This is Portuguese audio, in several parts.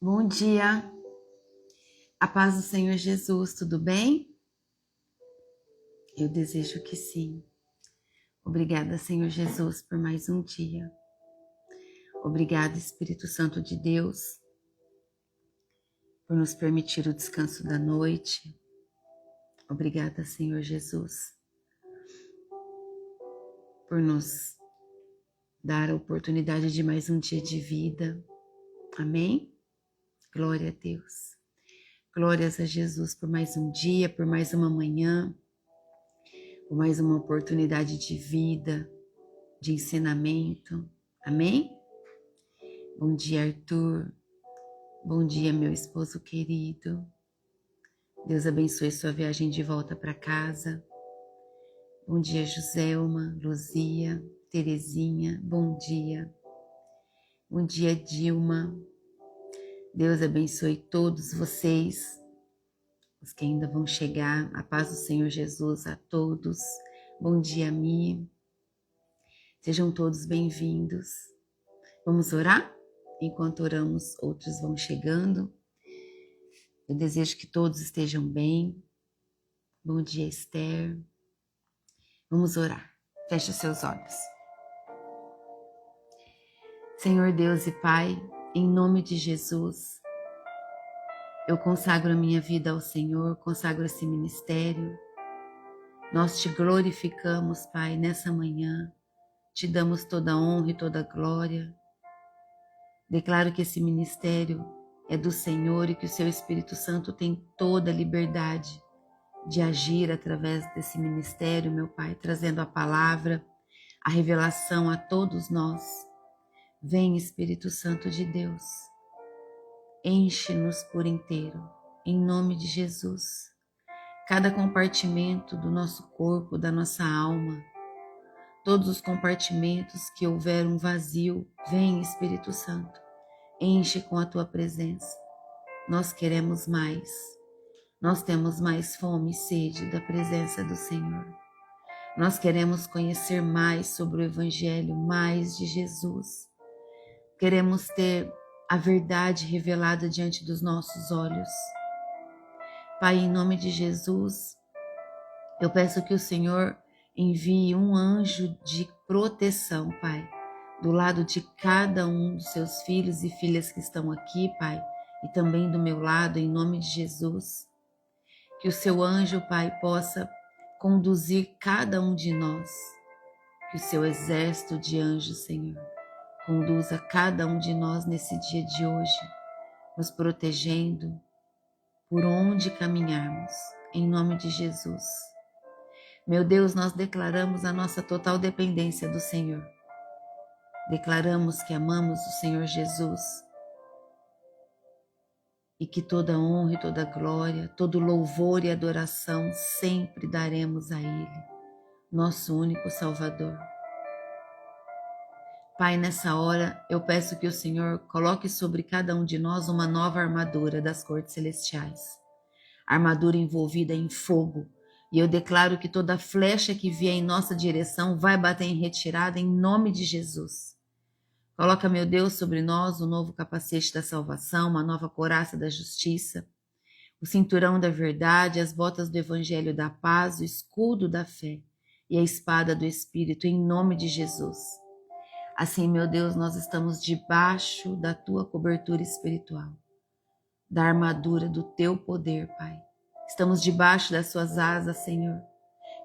Bom dia, a paz do Senhor Jesus, tudo bem? Eu desejo que sim. Obrigada, Senhor Jesus, por mais um dia. Obrigada, Espírito Santo de Deus, por nos permitir o descanso da noite. Obrigada, Senhor Jesus, por nos dar a oportunidade de mais um dia de vida. Amém? Glória a Deus. Glórias a Jesus por mais um dia, por mais uma manhã, por mais uma oportunidade de vida, de ensinamento. Amém? Bom dia, Arthur. Bom dia, meu esposo querido. Deus abençoe sua viagem de volta para casa. Bom dia, Joselma, Luzia, Terezinha. Bom dia. Bom dia, Dilma. Deus abençoe todos vocês, os que ainda vão chegar. A paz do Senhor Jesus a todos. Bom dia, Mi. Sejam todos bem-vindos. Vamos orar? Enquanto oramos, outros vão chegando. Eu desejo que todos estejam bem. Bom dia, Esther. Vamos orar. Feche os seus olhos. Senhor Deus e Pai, em nome de Jesus, eu consagro a minha vida ao Senhor, consagro esse ministério. Nós te glorificamos, Pai, nessa manhã. Te damos toda a honra e toda a glória. Declaro que esse ministério é do Senhor e que o seu Espírito Santo tem toda a liberdade de agir através desse ministério, meu Pai, trazendo a palavra, a revelação a todos nós. Vem, Espírito Santo de Deus, enche-nos por inteiro, em nome de Jesus. Cada compartimento do nosso corpo, da nossa alma, todos os compartimentos que houver um vazio, vem, Espírito Santo, enche com a tua presença. Nós queremos mais. Nós temos mais fome e sede da presença do Senhor. Nós queremos conhecer mais sobre o Evangelho, mais de Jesus. Queremos ter a verdade revelada diante dos nossos olhos. Pai, em nome de Jesus, eu peço que o Senhor envie um anjo de proteção, Pai, do lado de cada um dos seus filhos e filhas que estão aqui, Pai, e também do meu lado, em nome de Jesus. Que o seu anjo, Pai, possa conduzir cada um de nós. Que o seu exército de anjos, Senhor, conduza cada um de nós nesse dia de hoje, nos protegendo por onde caminharmos, em nome de Jesus. Meu Deus, nós declaramos a nossa total dependência do Senhor. Declaramos que amamos o Senhor Jesus e que toda honra e toda glória, todo louvor e adoração sempre daremos a Ele, nosso único Salvador. Pai, nessa hora eu peço que o Senhor coloque sobre cada um de nós uma nova armadura das cortes celestiais, armadura envolvida em fogo, e eu declaro que toda flecha que vier em nossa direção vai bater em retirada em nome de Jesus. Coloca, meu Deus, sobre nós o novo capacete da salvação, uma nova couraça da justiça, o cinturão da verdade, as botas do evangelho da paz, o escudo da fé e a espada do Espírito, em nome de Jesus. Assim, meu Deus, nós estamos debaixo da tua cobertura espiritual, da armadura do teu poder, Pai. Estamos debaixo das suas asas, Senhor.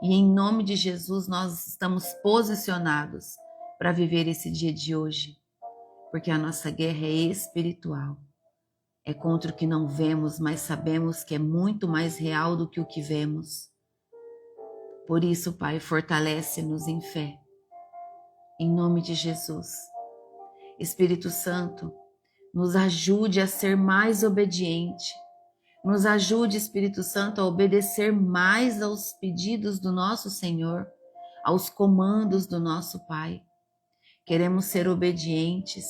E em nome de Jesus nós estamos posicionados para viver esse dia de hoje, porque a nossa guerra é espiritual. É contra o que não vemos, mas sabemos que é muito mais real do que o que vemos. Por isso, Pai, fortalece-nos em fé. Em nome de Jesus. Espírito Santo, nos ajude a ser mais obediente. Nos ajude, Espírito Santo, a obedecer mais aos pedidos do nosso Senhor, aos comandos do nosso Pai. Queremos ser obedientes.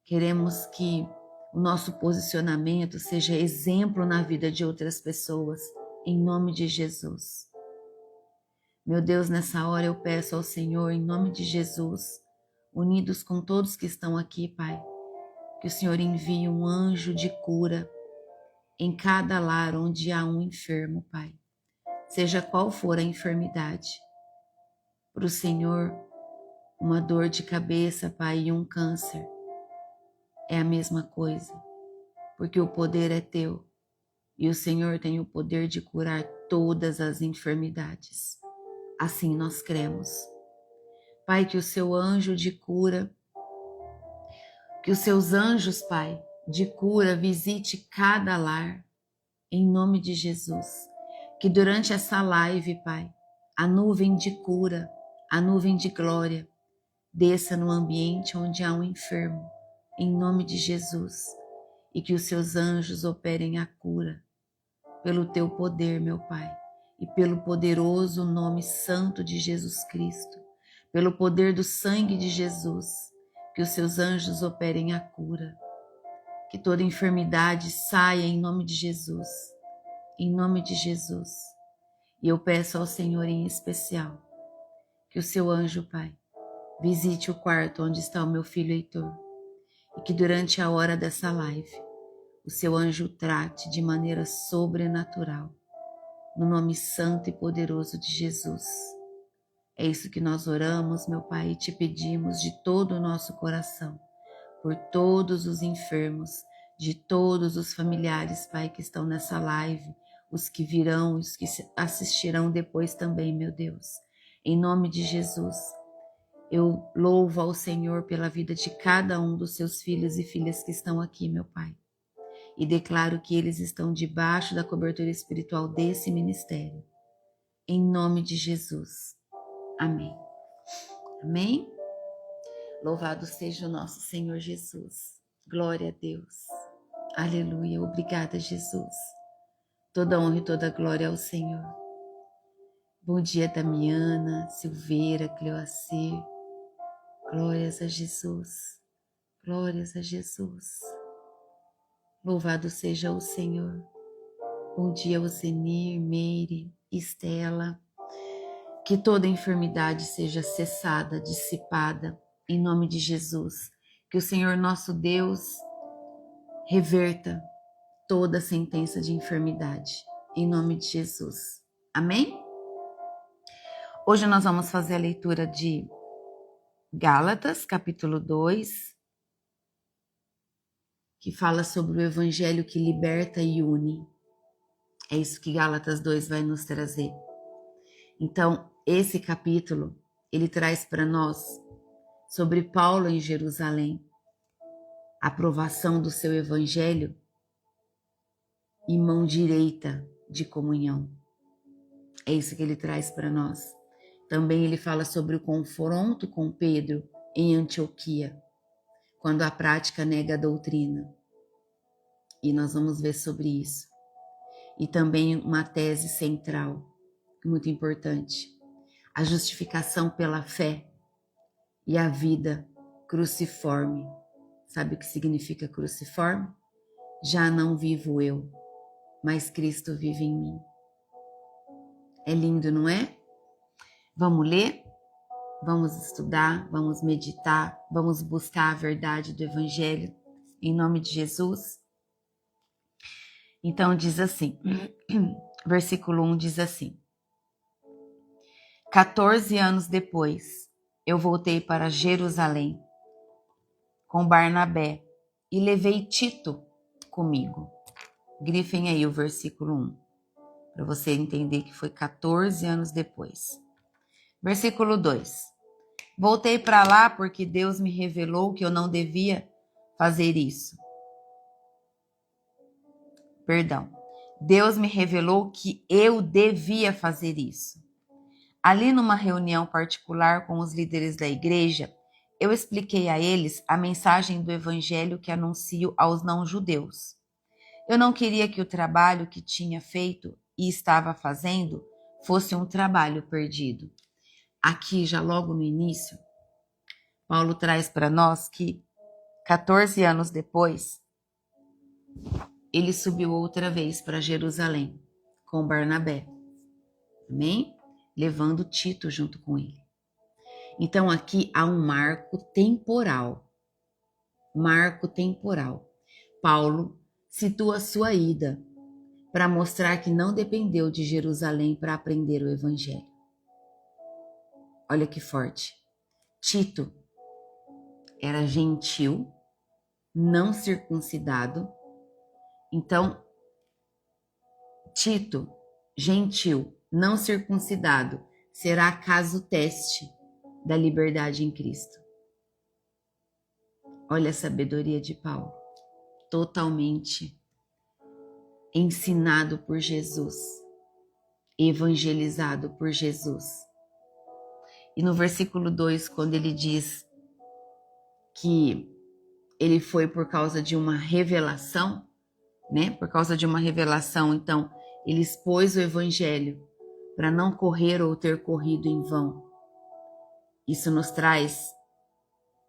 Queremos que o nosso posicionamento seja exemplo na vida de outras pessoas, em nome de Jesus. Meu Deus, nessa hora eu peço ao Senhor, em nome de Jesus, unidos com todos que estão aqui, Pai, que o Senhor envie um anjo de cura em cada lar onde há um enfermo, Pai. Seja qual for a enfermidade. Para o Senhor, uma dor de cabeça, Pai, e um câncer é a mesma coisa, porque o poder é teu e o Senhor tem o poder de curar todas as enfermidades. Assim nós cremos. Pai, que o seu anjo de cura, que os seus anjos, Pai, de cura visite cada lar, em nome de Jesus. Que durante essa live, Pai, a nuvem de cura, a nuvem de glória, desça no ambiente onde há um enfermo, em nome de Jesus. E que os seus anjos operem a cura, pelo teu poder, meu Pai, e pelo poderoso nome santo de Jesus Cristo, pelo poder do sangue de Jesus, que os seus anjos operem a cura, que toda enfermidade saia em nome de Jesus, em nome de Jesus. E eu peço ao Senhor em especial, que o seu anjo, Pai, visite o quarto onde está o meu filho Heitor, e que durante a hora dessa live, o seu anjo trate de maneira sobrenatural, no nome santo e poderoso de Jesus. É isso que nós oramos, meu Pai, e te pedimos de todo o nosso coração, por todos os enfermos, de todos os familiares, Pai, que estão nessa live, os que virão, os que assistirão depois também, meu Deus. Em nome de Jesus, eu louvo ao Senhor pela vida de cada um dos seus filhos e filhas que estão aqui, meu Pai. E declaro que eles estão debaixo da cobertura espiritual desse ministério. Em nome de Jesus. Amém. Amém? Louvado seja o nosso Senhor Jesus. Glória a Deus. Aleluia. Obrigada, Jesus. Toda honra e toda glória ao Senhor. Bom dia, Damiana, Silveira, Cleoacir. Glórias a Jesus. Glórias a Jesus. Louvado seja o Senhor. Bom dia, Ozenir, Meire, Estela. Que toda enfermidade seja cessada, dissipada, em nome de Jesus. Que o Senhor nosso Deus reverta toda sentença de enfermidade, em nome de Jesus. Amém? Hoje nós vamos fazer a leitura de Gálatas, capítulo 2, que fala sobre o evangelho que liberta e une. É isso que Gálatas 2 vai nos trazer. Então, esse capítulo, ele traz para nós sobre Paulo em Jerusalém, a aprovação do seu evangelho e mão direita de comunhão. É isso que ele traz para nós. Também ele fala sobre o confronto com Pedro em Antioquia, quando a prática nega a doutrina. E nós vamos ver sobre isso. E também uma tese central, muito importante. A justificação pela fé e a vida cruciforme. Sabe o que significa cruciforme? Já não vivo eu, mas Cristo vive em mim. É lindo, não é? Vamos ler? Vamos estudar, vamos meditar, vamos buscar a verdade do Evangelho, em nome de Jesus. Então diz assim, versículo 1 diz assim: 14 anos depois, eu voltei para Jerusalém com Barnabé e levei Tito comigo. Grifem aí o versículo 1, para você entender que foi 14 anos depois. Versículo 2. Voltei para lá porque Deus me revelou que eu não devia fazer isso. Perdão. Deus me revelou que eu devia fazer isso. Ali numa reunião particular com os líderes da igreja, eu expliquei a eles a mensagem do evangelho que anuncio aos não-judeus. Eu não queria que o trabalho que tinha feito e estava fazendo fosse um trabalho perdido. Aqui, já logo no início, Paulo traz para nós que 14 anos depois, ele subiu outra vez para Jerusalém com Barnabé. Amém? Levando Tito junto com ele. Então aqui há um marco temporal. Marco temporal. Paulo situa sua ida para mostrar que não dependeu de Jerusalém para aprender o evangelho. Olha que forte. Tito era gentil, não circuncidado. Então, Tito, gentil, não circuncidado, será caso teste da liberdade em Cristo. Olha a sabedoria de Paulo, totalmente ensinado por Jesus, evangelizado por Jesus. E no versículo 2, quando ele diz que ele foi por causa de uma revelação, né? Por causa de uma revelação, então, ele expôs o evangelho para não correr ou ter corrido em vão. Isso nos traz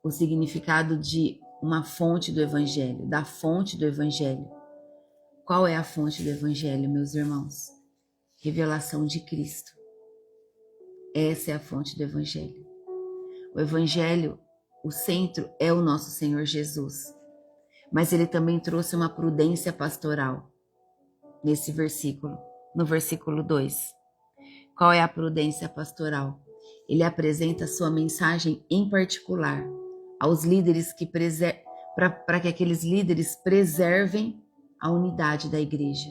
o significado de uma fonte do evangelho, da fonte do evangelho. Qual é a fonte do evangelho, meus irmãos? Revelação de Cristo. Essa é a fonte do evangelho. O evangelho, o centro é o nosso Senhor Jesus. Mas ele também trouxe uma prudência pastoral nesse versículo, no versículo 2. Qual é a prudência pastoral? Ele apresenta sua mensagem em particular aos líderes para que aqueles líderes preservem a unidade da igreja.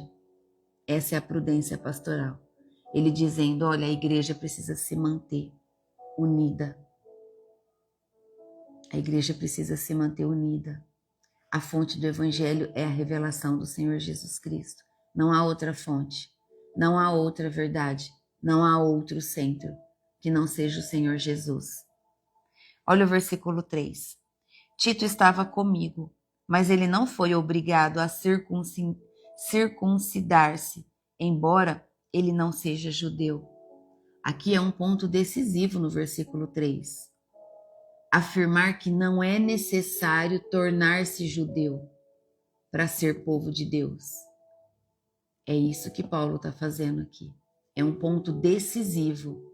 Essa é a prudência pastoral. Ele dizendo, olha, a igreja precisa se manter unida. A igreja precisa se manter unida. A fonte do evangelho é a revelação do Senhor Jesus Cristo. Não há outra fonte, não há outra verdade, não há outro centro que não seja o Senhor Jesus. Olha o versículo 3. Tito estava comigo, mas ele não foi obrigado a circuncidar-se, embora ele não seja judeu. Aqui é um ponto decisivo no versículo 3. Afirmar que não é necessário tornar-se judeu para ser povo de Deus. É isso que Paulo está fazendo aqui. É um ponto decisivo.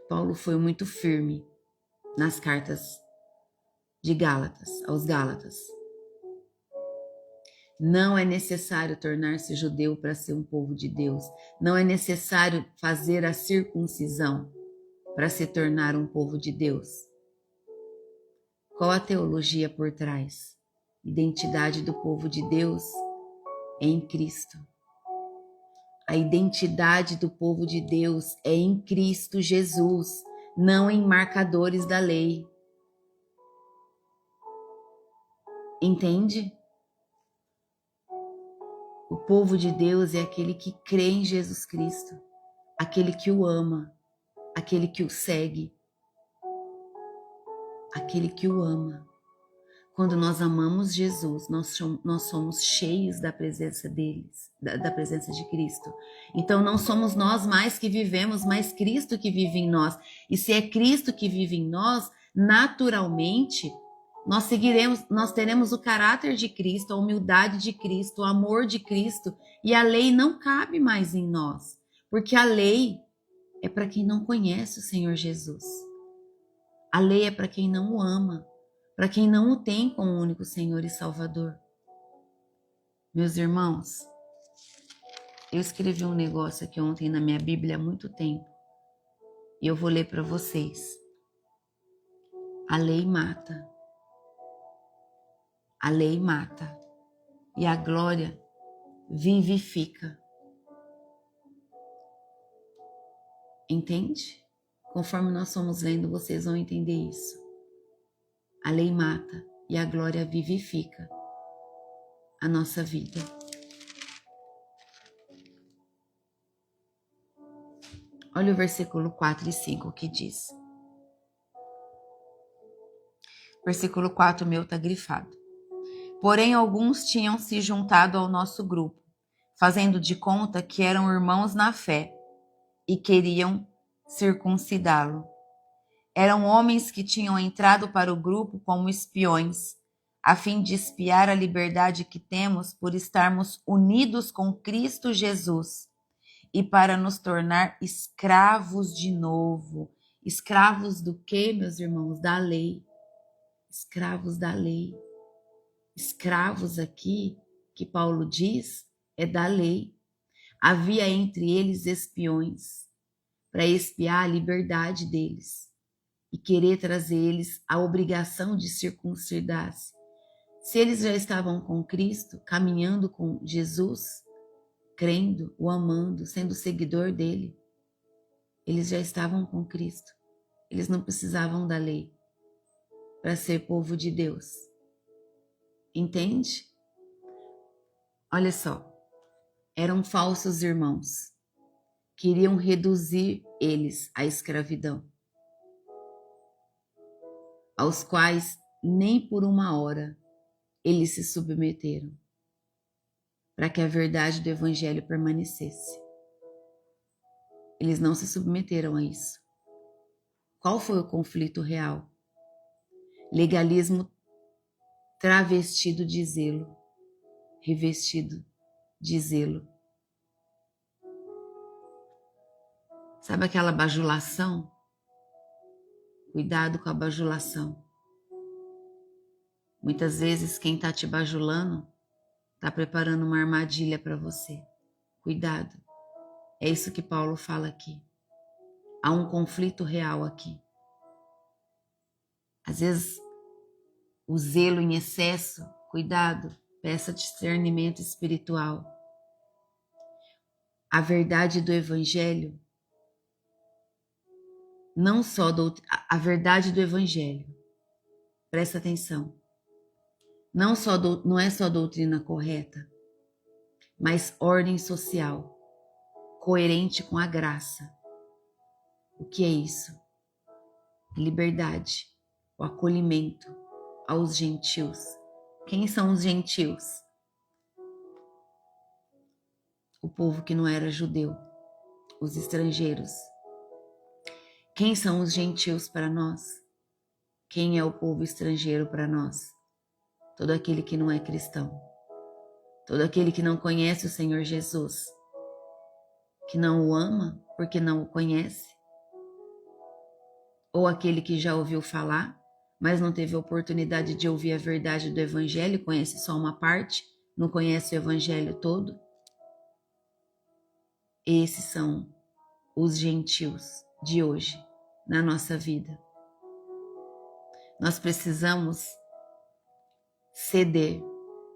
Paulo foi muito firme nas cartas de Gálatas, aos Gálatas. Não é necessário tornar-se judeu para ser um povo de Deus. Não é necessário fazer a circuncisão para se tornar um povo de Deus. Qual a teologia por trás? Identidade do povo de Deus é em Cristo. A identidade do povo de Deus é em Cristo Jesus, não em marcadores da lei. Entende? O povo de Deus é aquele que crê em Jesus Cristo, aquele que o ama, aquele que o segue, aquele que o ama. Quando nós amamos Jesus, nós somos cheios da presença deles, da presença de Cristo. Então não somos nós mais que vivemos, mas Cristo que vive em nós. E se é Cristo que vive em nós, naturalmente nós teremos o caráter de Cristo, a humildade de Cristo, o amor de Cristo, e a lei não cabe mais em nós, porque a lei é para quem não conhece o Senhor Jesus. A lei é para quem não o ama, para quem não o tem como único Senhor e Salvador. Meus irmãos, eu escrevi um negócio aqui ontem na minha Bíblia há muito tempo, e eu vou ler para vocês. A lei mata. A lei mata e a glória vivifica. Entende? Conforme nós formos lendo, vocês vão entender isso. A lei mata e a glória vivifica a nossa vida. Olha o versículo 4 e 5 que diz. Versículo 4, meu está grifado. Porém, alguns tinham se juntado ao nosso grupo, fazendo de conta que eram irmãos na fé e queriam circuncidá-lo. Eram homens que tinham entrado para o grupo como espiões, a fim de espiar a liberdade que temos por estarmos unidos com Cristo Jesus e para nos tornar escravos de novo. Escravos do quê, meus irmãos? Da lei. Escravos da lei. Escravos aqui, que Paulo diz, é da lei. Havia entre eles espiões, para espiar a liberdade deles e querer trazer eles a obrigação de circuncidar-se. Se eles já estavam com Cristo, caminhando com Jesus, crendo, o amando, sendo seguidor dele, eles já estavam com Cristo. Eles não precisavam da lei para ser povo de Deus. Entende? Olha só, eram falsos irmãos. Queriam reduzir eles à escravidão, aos quais nem por uma hora eles se submeteram, para que a verdade do evangelho permanecesse. Eles não se submeteram a isso. Qual foi o conflito real? Legalismo travestido de zelo, revestido de zelo. Sabe aquela bajulação? Cuidado com a bajulação. Muitas vezes quem está te bajulando está preparando uma armadilha para você. Cuidado. É isso que Paulo fala aqui. Há um conflito real aqui. Às vezes, o zelo em excesso, cuidado, peça discernimento espiritual. A verdade do evangelho, a verdade do evangelho, presta atenção, não é só doutrina correta, mas ordem social, coerente com a graça. O que é isso? Liberdade, o acolhimento aos gentios. Quem são os gentios? O povo que não era judeu, os estrangeiros. Quem são os gentios para nós? Quem é o povo estrangeiro para nós? Todo aquele que não é cristão. Todo aquele que não conhece o Senhor Jesus. Que não o ama porque não o conhece. Ou aquele que já ouviu falar, mas não teve a oportunidade de ouvir a verdade do evangelho, conhece só uma parte, não conhece o evangelho todo. Esses são os gentios de hoje, na nossa vida. Nós precisamos ceder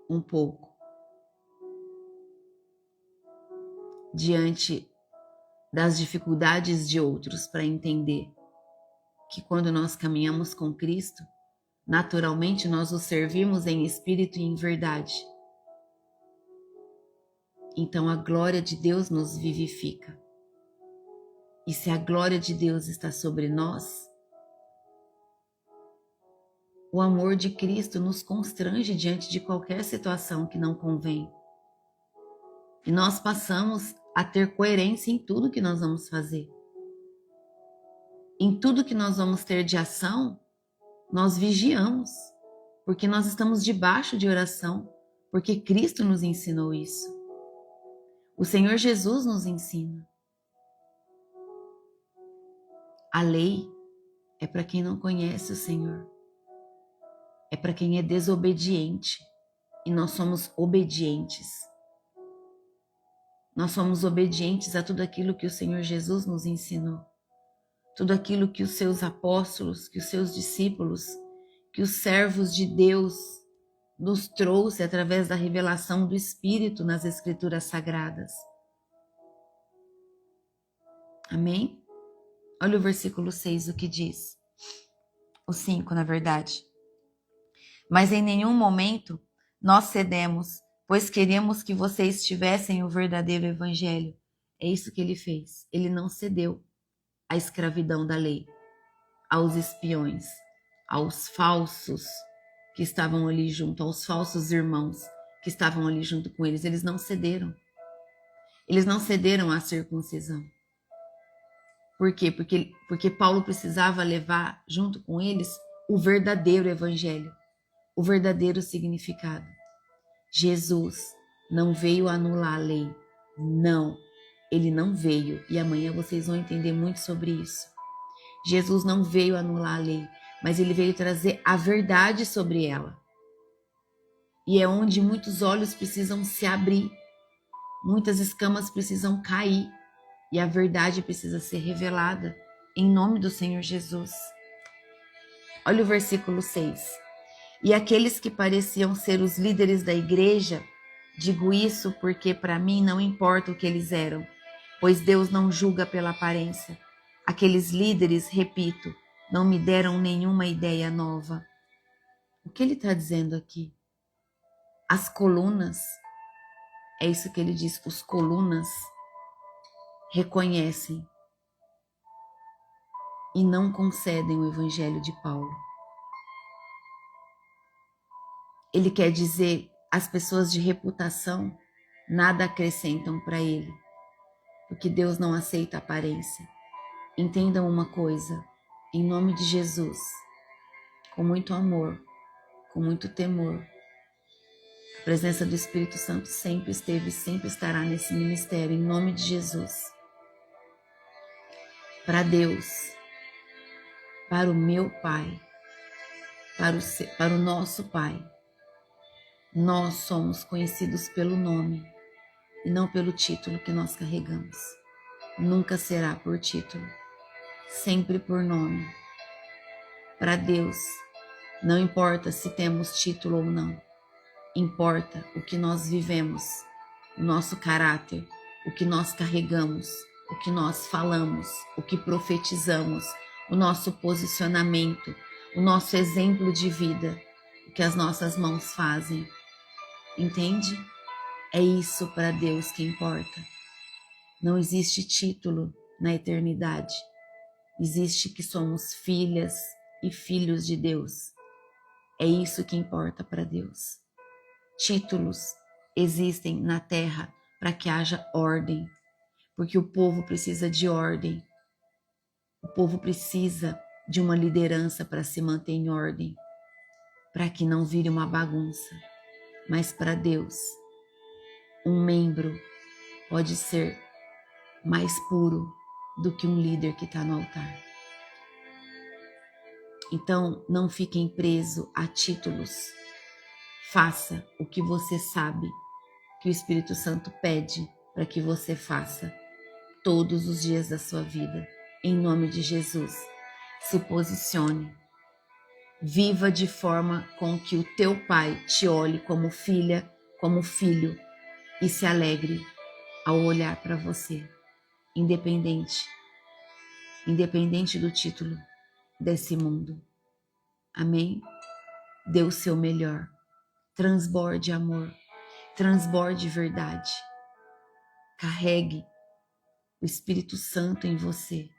um pouco diante das dificuldades de outros para entender que quando nós caminhamos com Cristo, naturalmente nós o servimos em espírito e em verdade. Então a glória de Deus nos vivifica. E se a glória de Deus está sobre nós, o amor de Cristo nos constrange diante de qualquer situação que não convém. E nós passamos a ter coerência em tudo que nós vamos fazer. Em tudo que nós vamos ter de ação, nós vigiamos, porque nós estamos debaixo de oração, porque Cristo nos ensinou isso. O Senhor Jesus nos ensina. A lei é para quem não conhece o Senhor. É para quem é desobediente. E nós somos obedientes. Nós somos obedientes a tudo aquilo que o Senhor Jesus nos ensinou. Tudo aquilo que os seus apóstolos, que os seus discípulos, que os servos de Deus nos trouxe através da revelação do Espírito nas Escrituras Sagradas. Amém? Olha o versículo 6, o que diz. O 5, na verdade. Mas em nenhum momento nós cedemos, pois queríamos que vocês tivessem o verdadeiro evangelho. É isso que ele fez. Ele não cedeu à escravidão da lei, aos espiões, aos falsos que estavam ali junto, aos falsos irmãos que estavam ali junto com eles. Eles não cederam. Eles não cederam à circuncisão. Por quê? Porque Paulo precisava levar junto com eles o verdadeiro evangelho, o verdadeiro significado. Jesus não veio anular a lei. Não, ele não veio. E amanhã vocês vão entender muito sobre isso. Jesus não veio anular a lei, mas ele veio trazer a verdade sobre ela. E é onde muitos olhos precisam se abrir, muitas escamas precisam cair e a verdade precisa ser revelada em nome do Senhor Jesus. Olha o versículo 6. E aqueles que pareciam ser os líderes da igreja, digo isso porque para mim não importa o que eles eram, pois Deus não julga pela aparência. Aqueles líderes, repito, não me deram nenhuma ideia nova. O que ele está dizendo aqui? As colunas, é isso que ele diz, os colunas reconhecem e não concedem o evangelho de Paulo. Ele quer dizer, as pessoas de reputação nada acrescentam para ele, porque Deus não aceita aparência. Entendam uma coisa, em nome de Jesus, com muito amor, com muito temor, a presença do Espírito Santo sempre esteve e sempre estará nesse ministério, em nome de Jesus. Para Deus, para o meu Pai, para o nosso Pai, nós somos conhecidos pelo nome e não pelo título que nós carregamos. Nunca será por título, sempre por nome. Para Deus, não importa se temos título ou não, importa o que nós vivemos, o nosso caráter, o que nós carregamos, o que nós falamos, o que profetizamos, o nosso posicionamento, o nosso exemplo de vida, o que as nossas mãos fazem. Entende? É isso para Deus que importa. Não existe título na eternidade. Existe que somos filhas e filhos de Deus. É isso que importa para Deus. Títulos existem na terra para que haja ordem, porque o povo precisa de ordem. O povo precisa de uma liderança para se manter em ordem, para que não vire uma bagunça. Mas para Deus, um membro pode ser mais puro do que um líder que está no altar. Então, não fiquem presos a títulos. Faça o que você sabe que o Espírito Santo pede para que você faça todos os dias da sua vida. Em nome de Jesus, se posicione. Viva de forma com que o teu pai te olhe como filha, como filho e se alegre ao olhar para você, independente do título desse mundo. Amém? Dê o seu melhor. Transborde amor, transborde verdade. Carregue o Espírito Santo em você.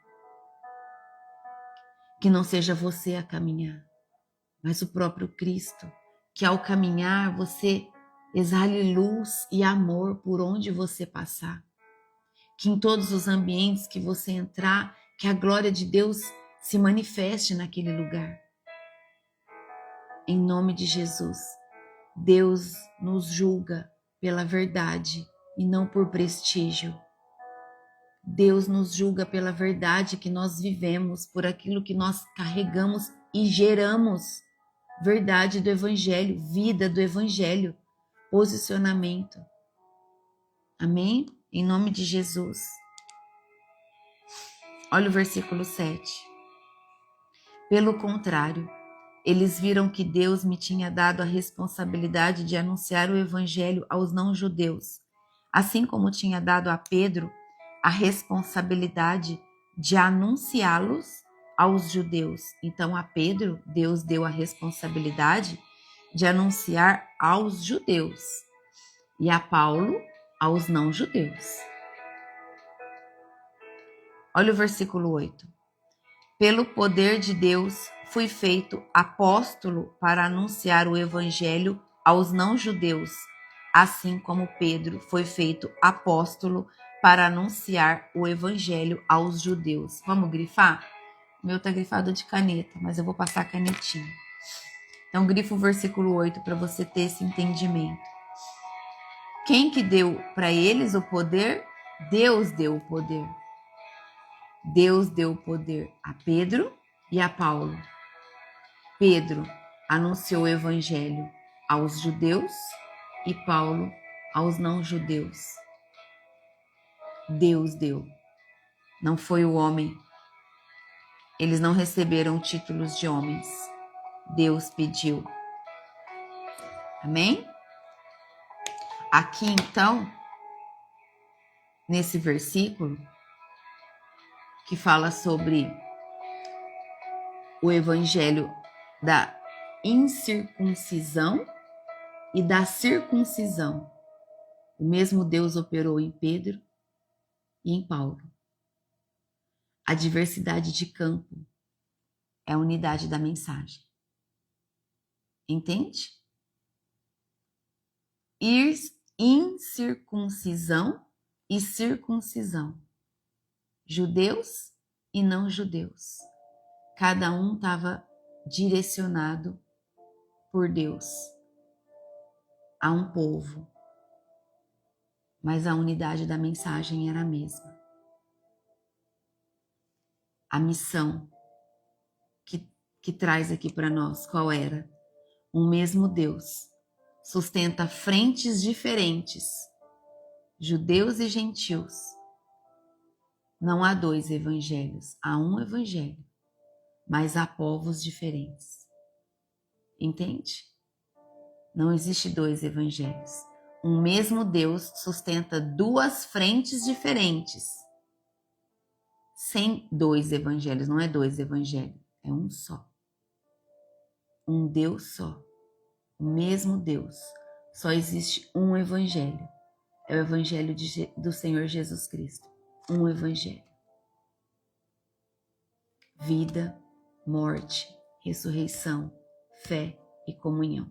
Que não seja você a caminhar, mas o próprio Cristo, que ao caminhar você exale luz e amor por onde você passar. Que em todos os ambientes que você entrar, que a glória de Deus se manifeste naquele lugar. Em nome de Jesus, Deus nos julga pela verdade e não por prestígio. Deus nos julga pela verdade que nós vivemos, por aquilo que nós carregamos e geramos. Verdade do Evangelho, vida do Evangelho, posicionamento. Amém? Em nome de Jesus. Olha o versículo 7. Pelo contrário, eles viram que Deus me tinha dado a responsabilidade de anunciar o Evangelho aos não-judeus, assim como tinha dado a Pedro a responsabilidade de anunciá-los aos judeus. Então a Pedro, Deus deu a responsabilidade de anunciar aos judeus e a Paulo aos não-judeus. Olha o versículo 8. Pelo poder de Deus fui feito apóstolo para anunciar o evangelho aos não-judeus, assim como Pedro foi feito apóstolo para anunciar o evangelho aos judeus. Vamos grifar? O meu tá grifado de caneta, mas eu vou passar a canetinha. Então grifa o versículo 8 para você ter esse entendimento. Quem que deu para eles o poder? Deus deu o poder. Deus deu poder a Pedro e a Paulo. Pedro anunciou o evangelho aos judeus e Paulo aos não-judeus. Deus deu, não foi o homem. Eles não receberam títulos de homens. Deus pediu. Amém? Aqui então, nesse versículo, que fala sobre o evangelho da incircuncisão e da circuncisão. O mesmo Deus operou em Pedro e em Paulo. A diversidade de campo é a unidade da mensagem. Entende? Incircuncisão e circuncisão. Judeus e não judeus. Cada um estava direcionado por Deus a um povo, mas a unidade da mensagem era a mesma. A missão que traz aqui para nós, qual era? Um mesmo Deus sustenta frentes diferentes, judeus e gentios. Não há dois evangelhos, há um evangelho, mas há povos diferentes. Entende? Não existe dois evangelhos. Um mesmo Deus sustenta duas frentes diferentes. Sem dois evangelhos, não é dois evangelhos, é um só. Um Deus só. O mesmo Deus. Só existe um evangelho. É o evangelho do Senhor Jesus Cristo. Um evangelho. Vida, morte, ressurreição, fé e comunhão.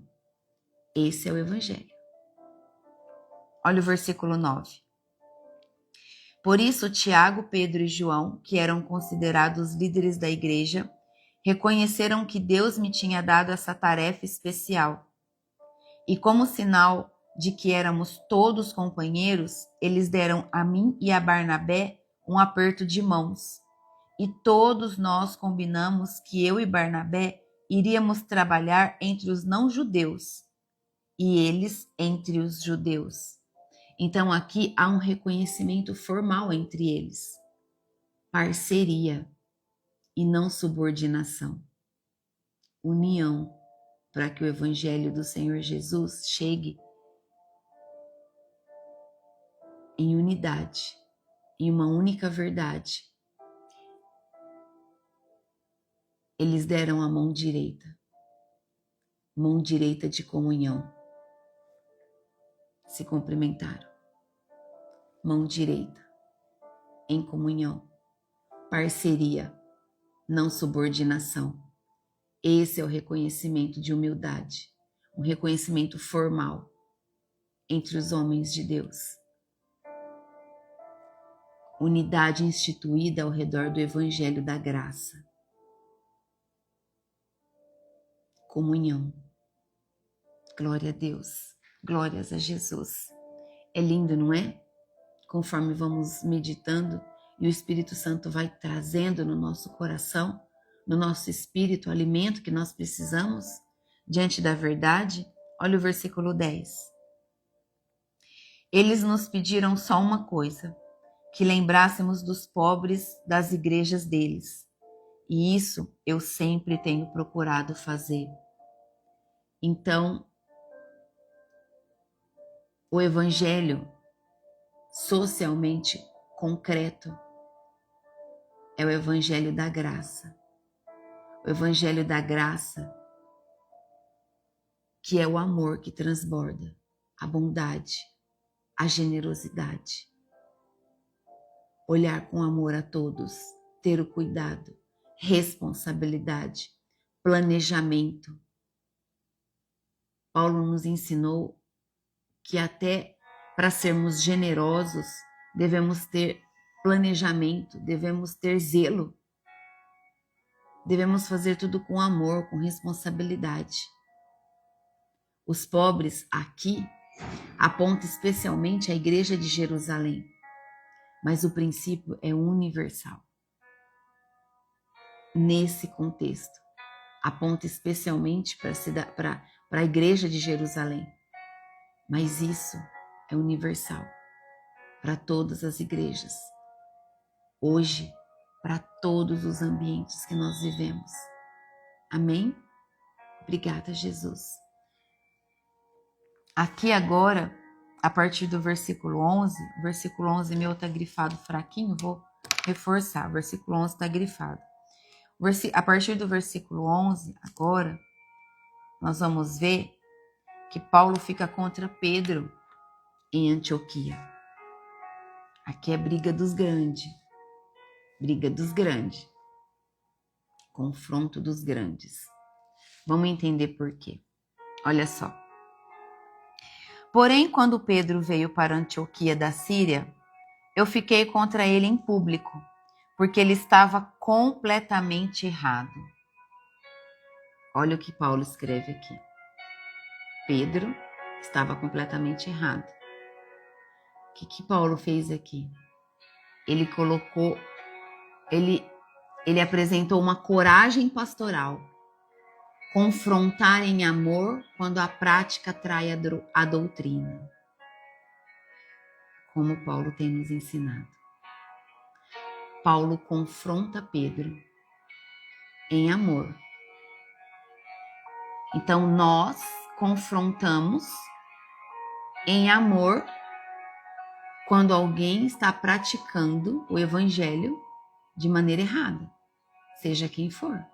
Esse é o evangelho. Olha o versículo 9. Por isso, Tiago, Pedro e João, que eram considerados líderes da igreja, reconheceram que Deus me tinha dado essa tarefa especial. E como sinal de que éramos todos companheiros, eles deram a mim e a Barnabé um aperto de mãos. E todos nós combinamos que eu e Barnabé iríamos trabalhar entre os não-judeus e eles entre os judeus. Então aqui há um reconhecimento formal entre eles. Parceria e não subordinação. União para que o evangelho do Senhor Jesus chegue em unidade, em uma única verdade. Eles deram a mão direita de comunhão. Se cumprimentaram. Mão direita, em comunhão. Parceria, não subordinação. Esse é o reconhecimento de humildade, um reconhecimento formal entre os homens de Deus. Unidade instituída ao redor do evangelho da graça. Comunhão. Glória a Deus. Glórias a Jesus. É lindo, não é? Conforme vamos meditando e o Espírito Santo vai trazendo no nosso coração, no nosso espírito, o alimento que nós precisamos diante da verdade. Olha o versículo 10. Eles nos pediram só uma coisa, que lembrássemos dos pobres das igrejas deles. E isso eu sempre tenho procurado fazer. Então, o evangelho socialmente concreto é o evangelho da graça. O evangelho da graça, que é o amor que transborda, a bondade, a generosidade. Olhar com amor a todos, ter o cuidado, responsabilidade, planejamento. Paulo nos ensinou que até para sermos generosos, devemos ter planejamento, devemos ter zelo. Devemos fazer tudo com amor, com responsabilidade. Os pobres aqui apontam especialmente a igreja de Jerusalém, mas o princípio é universal. nesse contexto. Aponta especialmente para a igreja de Jerusalém. Mas isso é universal para todas as igrejas. Hoje, para todos os ambientes que nós vivemos. Amém? Obrigada, Jesus. Aqui agora, a partir do versículo 11, o versículo 11 meu está grifado fraquinho, vou reforçar, o versículo 11 está grifado. A partir do versículo 11, agora, nós vamos ver que Paulo fica contra Pedro em Antioquia. Aqui é briga dos grandes. Briga dos grandes. Confronto dos grandes. Vamos entender por quê. Olha só. Porém, quando Pedro veio para Antioquia da Síria, eu fiquei contra ele em público, porque ele estava completamente errado. Olha o que Paulo escreve aqui. Pedro estava completamente errado. O que Paulo fez aqui? Ele apresentou uma coragem pastoral, confrontar em amor quando a prática trai a doutrina, como Paulo tem nos ensinado. Paulo confronta Pedro em amor. Então nós confrontamos em amor quando alguém está praticando o evangelho de maneira errada, seja quem for.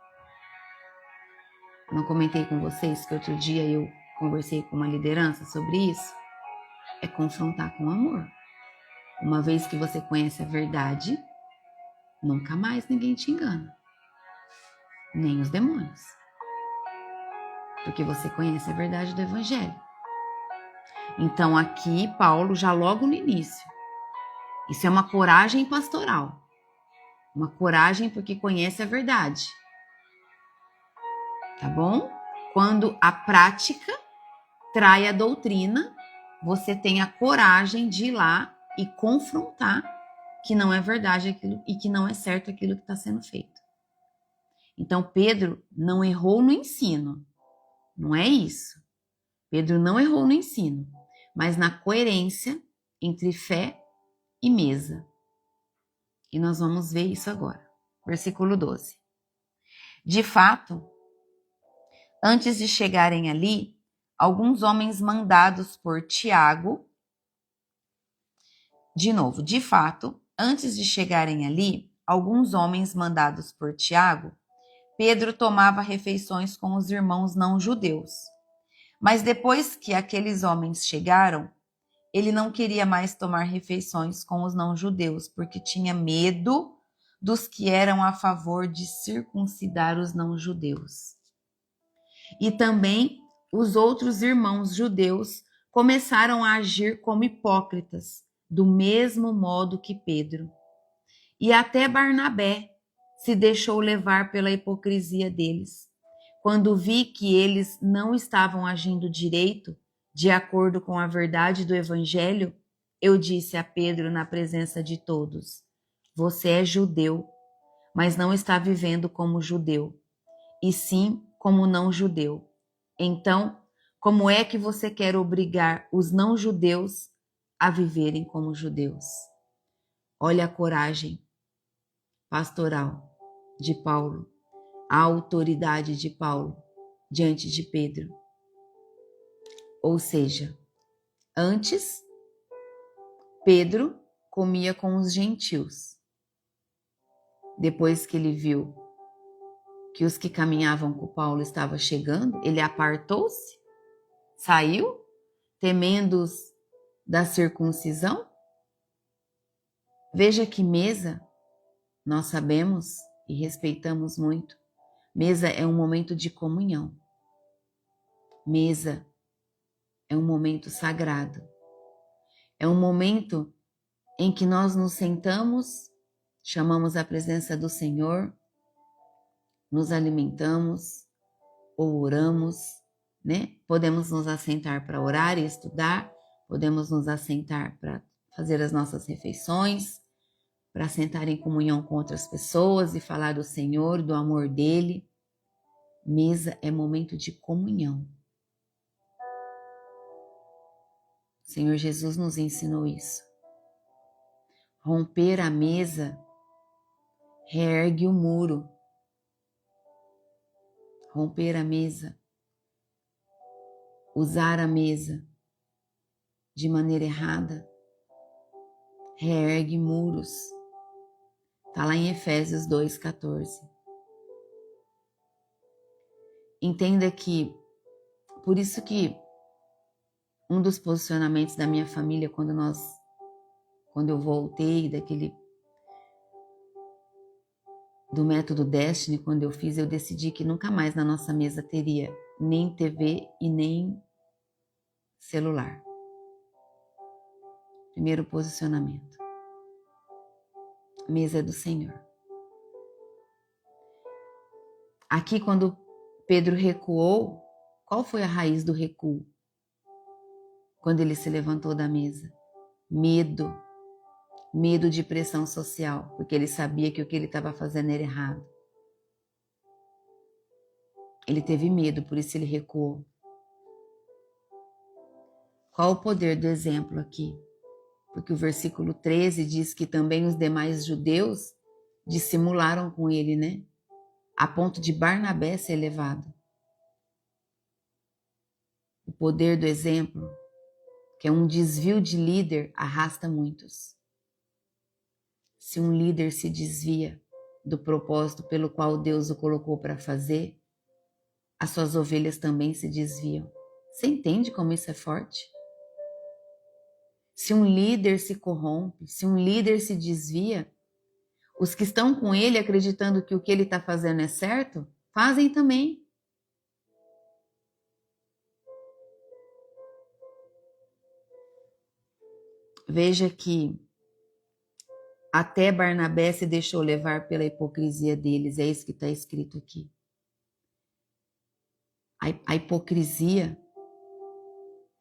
Não comentei com vocês que outro dia eu conversei com uma liderança sobre isso? É confrontar com amor. Uma vez que você conhece a verdade, nunca mais ninguém te engana. Nem os demônios. Porque você conhece a verdade do evangelho. Então aqui, Paulo, já logo no início, isso é uma coragem pastoral. Uma coragem porque conhece a verdade. Tá bom? Quando a prática trai a doutrina, você tem a coragem de ir lá e confrontar que não é verdade aquilo e que não é certo aquilo que está sendo feito. Então, Pedro não errou no ensino. Não é isso. Pedro não errou no ensino, mas na coerência entre fé e mesa. E nós vamos ver isso agora. Versículo 12. De fato, antes de chegarem ali, alguns homens mandados por Tiago, de novo, de fato, antes de chegarem ali, alguns homens mandados por Tiago, Pedro tomava refeições com os irmãos não-judeus. Mas depois que aqueles homens chegaram, ele não queria mais tomar refeições com os não-judeus, porque tinha medo dos que eram a favor de circuncidar os não-judeus. E também os outros irmãos judeus começaram a agir como hipócritas, do mesmo modo que Pedro. E até Barnabé se deixou levar pela hipocrisia deles. Quando vi que eles não estavam agindo direito, de acordo com a verdade do evangelho, eu disse a Pedro na presença de todos: você é judeu, mas não está vivendo como judeu, e sim como não-judeu. Então, como é que você quer obrigar os não-judeus a viverem como judeus? Olha a coragem pastoral de Paulo, a autoridade de Paulo diante de Pedro. Ou seja, antes, Pedro comia com os gentios. Depois que ele viu que os que caminhavam com Paulo estavam chegando, ele apartou-se, saiu, temendo da circuncisão. Veja que mesa, nós sabemos e respeitamos muito. Mesa é um momento de comunhão. Mesa é um momento sagrado. É um momento em que nós nos sentamos, chamamos a presença do Senhor, nos alimentamos ou oramos, né? Podemos nos assentar para orar e estudar, podemos nos assentar para fazer as nossas refeições, para sentar em comunhão com outras pessoas e falar do Senhor, do amor dele. Mesa é momento de comunhão. O Senhor Jesus nos ensinou isso. Romper a mesa reergue o muro. Romper a mesa, usar a mesa de maneira errada, reergue muros. Está lá em Efésios 2,14. Entenda que, por isso que um dos posicionamentos da minha família quando eu voltei do método Destiny, quando eu fiz, eu decidi que nunca mais na nossa mesa teria nem TV e nem celular. Primeiro posicionamento. A mesa é do Senhor. Aqui, quando Pedro recuou, qual foi a raiz do recuo? Quando ele se levantou da mesa? Medo. Medo de pressão social, porque ele sabia que o que ele estava fazendo era errado. Ele teve medo, por isso ele recuou. Qual o poder do exemplo aqui? Porque o versículo 13 diz que também os demais judeus dissimularam com ele, né? A ponto de Barnabé ser levado. O poder do exemplo, que é um desvio de líder, arrasta muitos. Se um líder se desvia do propósito pelo qual Deus o colocou para fazer, as suas ovelhas também se desviam. Você entende como isso é forte? Se um líder se corrompe, se um líder se desvia, os que estão com ele acreditando que o que ele está fazendo é certo, fazem também. Veja que até Barnabé se deixou levar pela hipocrisia deles, é isso que está escrito aqui. A hipocrisia,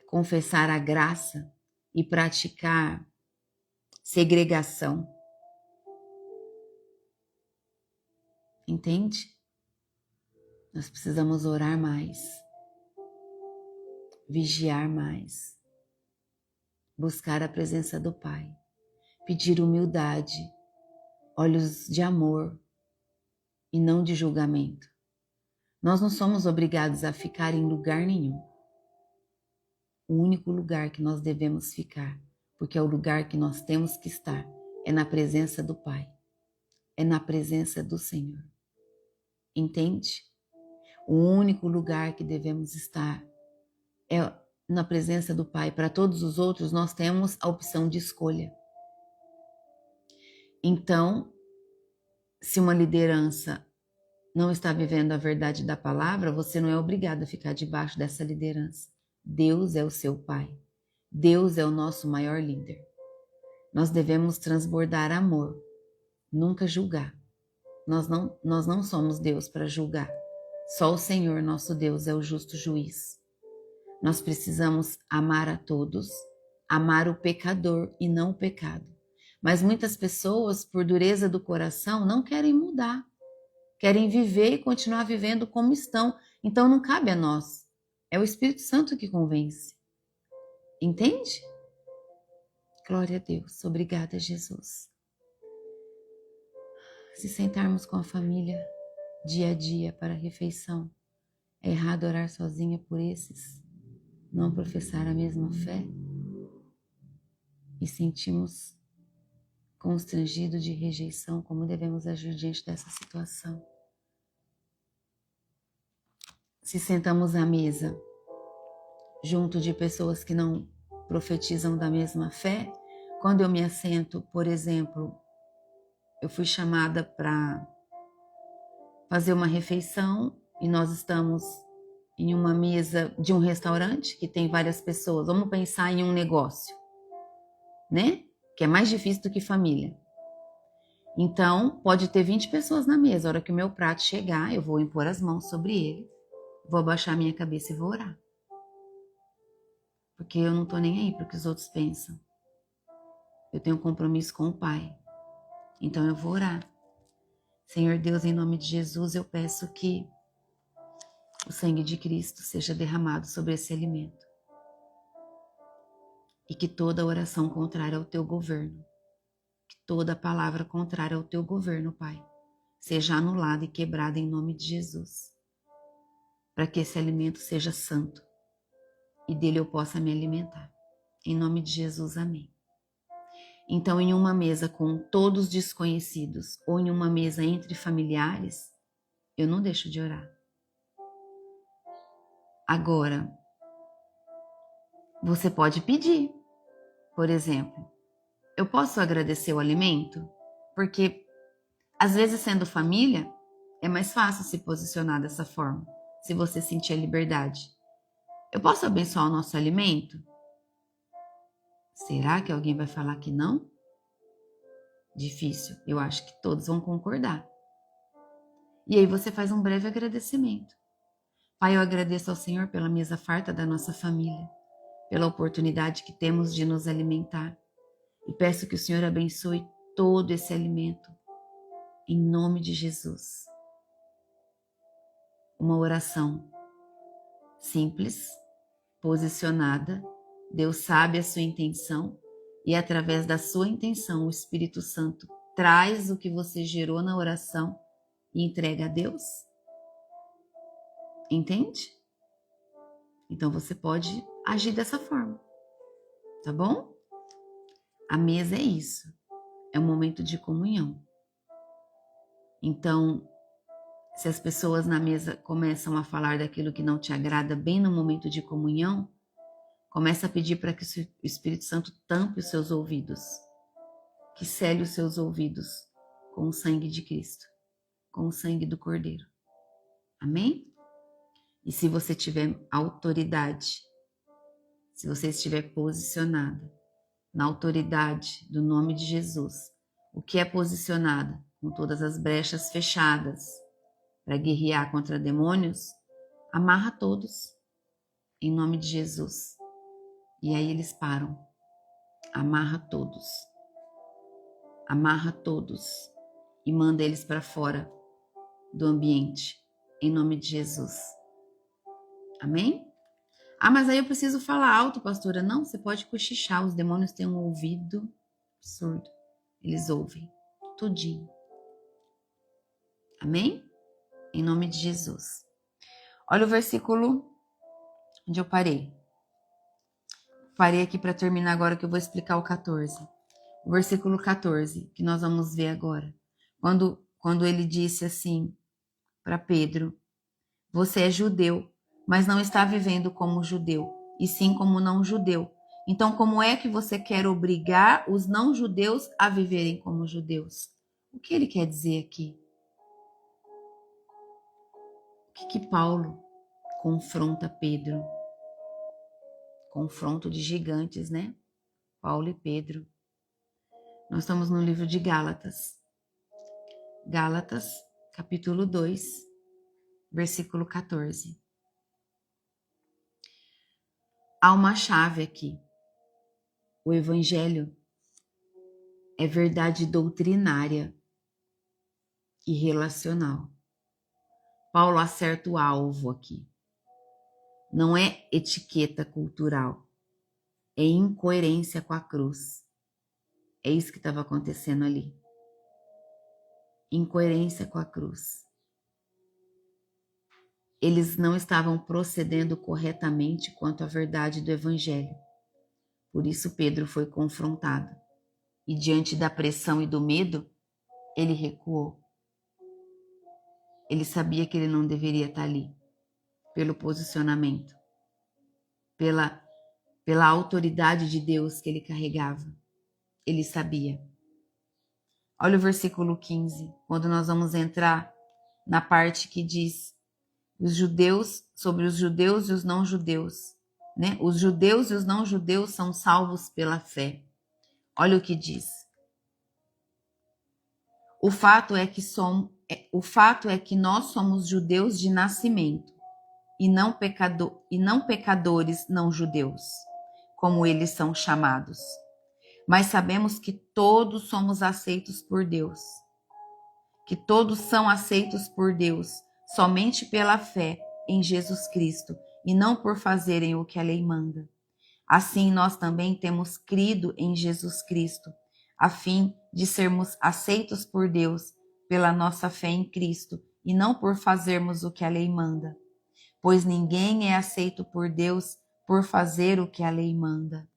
confessar a graça e praticar segregação. Entende? Nós precisamos orar mais, vigiar mais, buscar a presença do Pai, pedir humildade, olhos de amor e não de julgamento. Nós não somos obrigados a ficar em lugar nenhum. O único lugar que nós devemos ficar, porque é o lugar que nós temos que estar, é na presença do Pai, é na presença do Senhor. Entende? O único lugar que devemos estar é na presença do Pai. Para todos os outros, nós temos a opção de escolha. Então, se uma liderança não está vivendo a verdade da palavra, você não é obrigado a ficar debaixo dessa liderança. Deus é o seu Pai. Deus é o nosso maior líder. Nós devemos transbordar amor, nunca julgar. Nós não somos Deus para julgar. Só o Senhor, nosso Deus, é o justo juiz. Nós precisamos amar a todos, amar o pecador e não o pecado. Mas muitas pessoas, por dureza do coração, não querem mudar. Querem viver e continuar vivendo como estão. Então não cabe a nós. É o Espírito Santo que convence. Entende? Glória a Deus. Obrigada, Jesus. Se sentarmos com a família dia a dia para a refeição, é errado orar sozinha por esses? Não professar a mesma fé? E sentimos constrangido de rejeição, como devemos agir diante dessa situação? Se sentamos à mesa junto de pessoas que não profetizam da mesma fé, quando eu me assento, por exemplo, eu fui chamada para fazer uma refeição e nós estamos em uma mesa de um restaurante que tem várias pessoas. Vamos pensar em um negócio, né? Que é mais difícil do que família. Então, pode ter 20 pessoas na mesa. A hora que o meu prato chegar, eu vou impor as mãos sobre ele, vou abaixar minha cabeça e vou orar. Porque eu não estou nem aí para o que os outros pensam. Eu tenho um compromisso com o Pai. Então eu vou orar. Senhor Deus, em nome de Jesus, eu peço que o sangue de Cristo seja derramado sobre esse alimento. E que toda oração contrária ao teu governo, que toda palavra contrária ao teu governo, Pai, seja anulada e quebrada em nome de Jesus. Para que esse alimento seja santo e dele eu possa me alimentar. Em nome de Jesus, amém. Então, em uma mesa com todos desconhecidos ou em uma mesa entre familiares, eu não deixo de orar. Agora, você pode pedir, por exemplo, eu posso agradecer o alimento? Porque, às vezes, sendo família, é mais fácil se posicionar dessa forma, se você sentir a liberdade. Eu posso abençoar o nosso alimento? Será que alguém vai falar que não? Difícil, eu acho que todos vão concordar. E aí você faz um breve agradecimento. Pai, eu agradeço ao Senhor pela mesa farta da nossa família, pela oportunidade que temos de nos alimentar. E peço que o Senhor abençoe todo esse alimento, em nome de Jesus. Uma oração simples, posicionada. Deus sabe a sua intenção e através da sua intenção o Espírito Santo traz o que você gerou na oração e entrega a Deus. Entende? Então você pode agir dessa forma, tá bom? A mesa é isso, é um momento de comunhão. Então, se as pessoas na mesa começam a falar daquilo que não te agrada bem no momento de comunhão, começa a pedir para que o Espírito Santo tampe os seus ouvidos, que cele os seus ouvidos com o sangue de Cristo, com o sangue do Cordeiro. Amém? E se você tiver autoridade, se você estiver posicionada na autoridade do nome de Jesus, o que é posicionada com todas as brechas fechadas para guerrear contra demônios, amarra todos em nome de Jesus. E aí eles param. Amarra todos e manda eles para fora do ambiente, em nome de Jesus. Amém? Ah, mas aí eu preciso falar alto, pastora. Não, você pode cochichar, os demônios têm um ouvido surdo. Eles ouvem tudinho. Amém? Em nome de Jesus. Olha o versículo onde eu parei. Parei aqui para terminar agora que eu vou explicar o 14. O versículo 14, que nós vamos ver agora. Quando ele disse assim para Pedro, você é judeu, mas não está vivendo como judeu, e sim como não judeu. Então, como é que você quer obrigar os não judeus a viverem como judeus? O que ele quer dizer aqui? O que Paulo confronta Pedro? Confronto de gigantes, né? Paulo e Pedro. Nós estamos no livro de Gálatas. Gálatas, capítulo 2, versículo 14. Há uma chave aqui. O evangelho é verdade doutrinária e relacional. Paulo acerta o alvo aqui. Não é etiqueta cultural, é incoerência com a cruz. É isso que estava acontecendo ali. Incoerência com a cruz. Eles não estavam procedendo corretamente quanto à verdade do evangelho. Por isso Pedro foi confrontado. E diante da pressão e do medo, ele recuou. Ele sabia que ele não deveria estar ali, pelo posicionamento, pela autoridade de Deus que ele carregava. Ele sabia. Olha o versículo 15, quando nós vamos entrar na parte que diz os judeus, sobre os judeus e os não judeus, né? Os judeus e os não judeus são salvos pela fé. Olha o que diz. O fato é que nós somos judeus de nascimento e não pecadores não judeus, como eles são chamados. mas sabemos que todos somos aceitos por Deus, que todos são aceitos por Deus somente pela fé em Jesus Cristo e não por fazerem o que a lei manda. Assim, nós também temos crido em Jesus Cristo, a fim de sermos aceitos por Deus pela nossa fé em Cristo e não por fazermos o que a lei manda, pois ninguém é aceito por Deus por fazer o que a lei manda.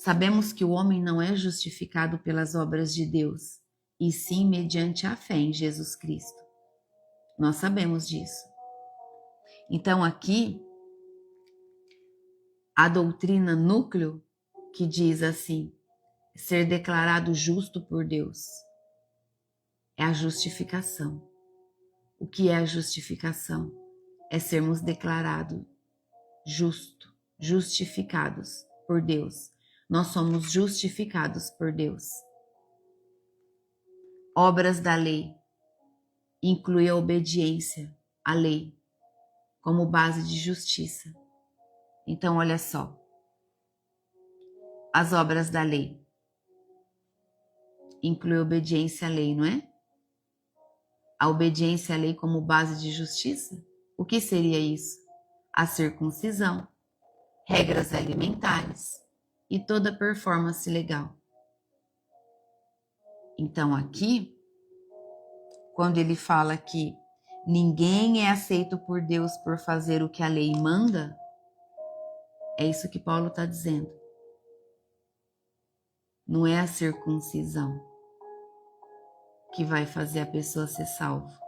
Sabemos que o homem não é justificado pelas obras de Deus, e sim mediante a fé em Jesus Cristo. Nós sabemos disso. Então aqui, a doutrina núcleo que diz assim, ser declarado justo por Deus, é a justificação. O que é a justificação? É sermos declarados justificados por Deus. Nós somos justificados por Deus. Obras da lei inclui a obediência à lei como base de justiça. Então, olha só. As obras da lei inclui a obediência à lei, não é? A obediência à lei como base de justiça? O que seria isso? A circuncisão, regras alimentares e toda performance legal. Então aqui, quando ele fala que ninguém é aceito por Deus por fazer o que a lei manda, é isso que Paulo está dizendo. Não é a circuncisão que vai fazer a pessoa ser salva.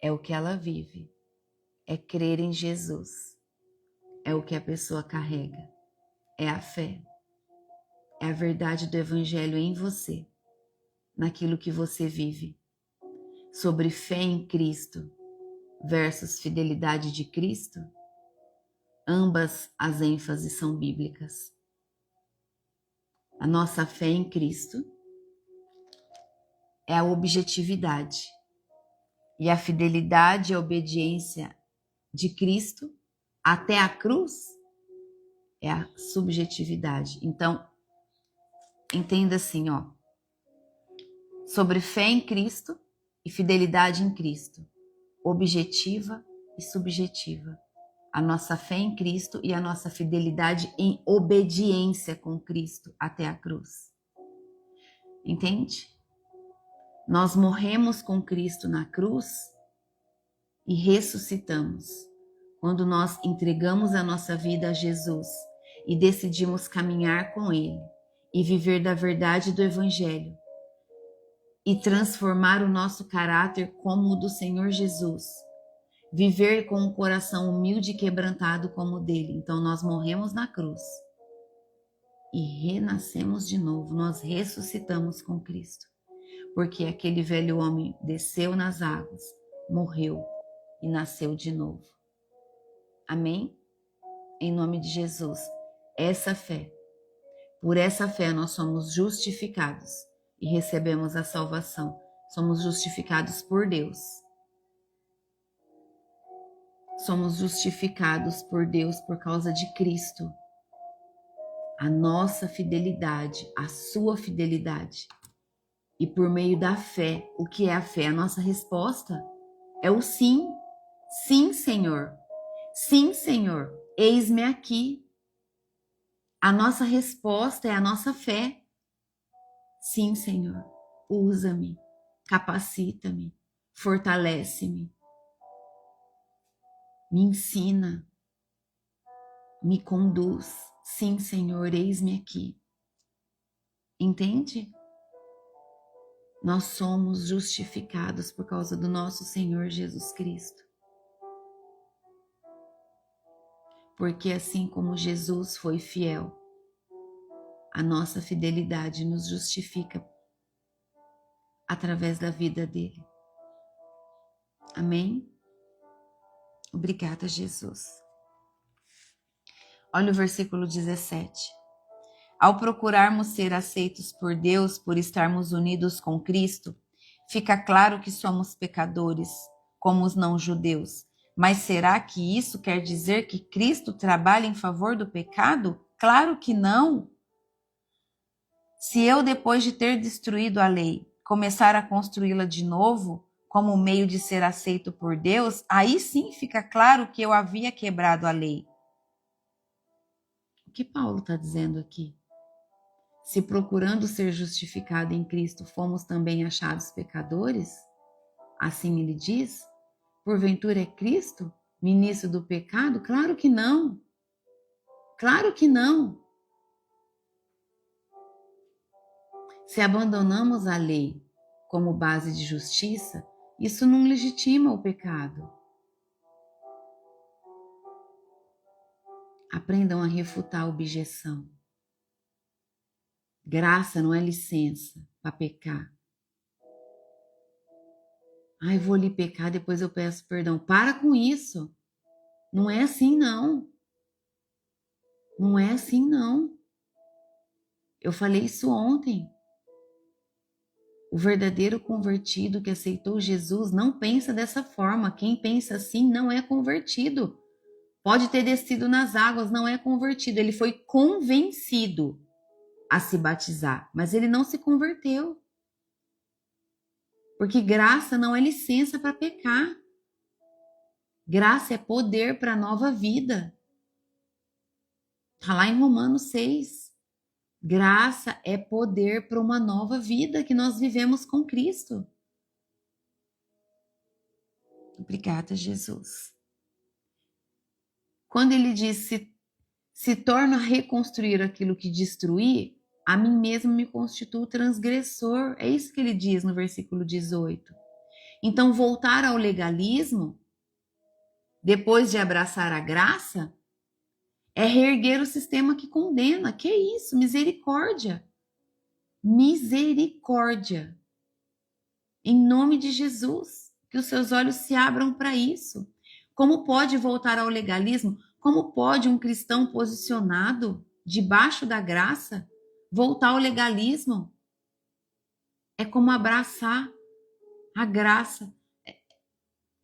É o que ela vive. É crer em Jesus. É o que a pessoa carrega. É a fé. É a verdade do Evangelho em você, naquilo que você vive. Sobre fé em Cristo versus fidelidade de Cristo, ambas as ênfases são bíblicas. A nossa fé em Cristo é a objetividade e a fidelidade e a obediência de Cristo até a cruz é a subjetividade. Então, entenda assim, ó, sobre fé em Cristo e fidelidade em Cristo, objetiva e subjetiva. A nossa fé em Cristo e a nossa fidelidade em obediência com Cristo até a cruz. Entende? Nós morremos com Cristo na cruz e ressuscitamos quando nós entregamos a nossa vida a Jesus e decidimos caminhar com Ele e viver da verdade do Evangelho e transformar o nosso caráter como o do Senhor Jesus. Viver com um coração humilde e quebrantado como o dele. Então nós morremos na cruz e renascemos de novo. Nós ressuscitamos com Cristo. Porque aquele velho homem desceu nas águas, morreu e nasceu de novo. Amém? Em nome de Jesus. Essa fé. Por essa fé nós somos justificados e recebemos a salvação. Somos justificados por Deus. Somos justificados por Deus por causa de Cristo. A nossa fidelidade, a sua fidelidade. E por meio da fé, o que é a fé? A nossa resposta é o sim. Sim, Senhor. Sim, Senhor. Eis-me aqui. A nossa resposta é a nossa fé. Sim, Senhor. Usa-me, capacita-me, fortalece-me. Me ensina, me conduz. Sim, Senhor, eis-me aqui. Entende? Nós somos justificados por causa do nosso Senhor Jesus Cristo. Porque assim como Jesus foi fiel, a nossa fidelidade nos justifica através da vida dele. Amém? Obrigada, Jesus. Olha o versículo 17. Ao procurarmos ser aceitos por Deus, por estarmos unidos com Cristo, fica claro que somos pecadores, como os não-judeus. Mas será que isso quer dizer que Cristo trabalha em favor do pecado? Claro que não. Se eu, depois de ter destruído a lei, começar a construí-la de novo, como meio de ser aceito por Deus, aí sim fica claro que eu havia quebrado a lei. O que Paulo está dizendo aqui? Se procurando ser justificado em Cristo, fomos também achados pecadores? Assim ele diz? Porventura é Cristo ministro do pecado? Claro que não. Claro que não. Se abandonamos a lei como base de justiça, isso não legitima o pecado. Aprendam a refutar a objeção. Graça não é licença para pecar. Ai, vou ali pecar, depois eu peço perdão. Para com isso. Não é assim, não. Não é assim, não. Eu falei isso ontem. O verdadeiro convertido que aceitou Jesus não pensa dessa forma. Quem pensa assim não é convertido. Pode ter descido nas águas, não é convertido. Ele foi convencido a se batizar, mas ele não se converteu. Porque graça não é licença para pecar. Graça é poder para a nova vida. Está lá em Romanos 6. Graça é poder para uma nova vida que nós vivemos com Cristo. Obrigada, Jesus. Quando ele diz se torna a reconstruir aquilo que destruí, a mim mesmo me constituo transgressor. É isso que ele diz no versículo 18. Então, voltar ao legalismo, depois de abraçar a graça, é reerguer o sistema que condena. Que isso? Misericórdia. Misericórdia. Em nome de Jesus, que os seus olhos se abram para isso. Como pode voltar ao legalismo? Como pode um cristão posicionado debaixo da graça voltar ao legalismo? É como abraçar a graça.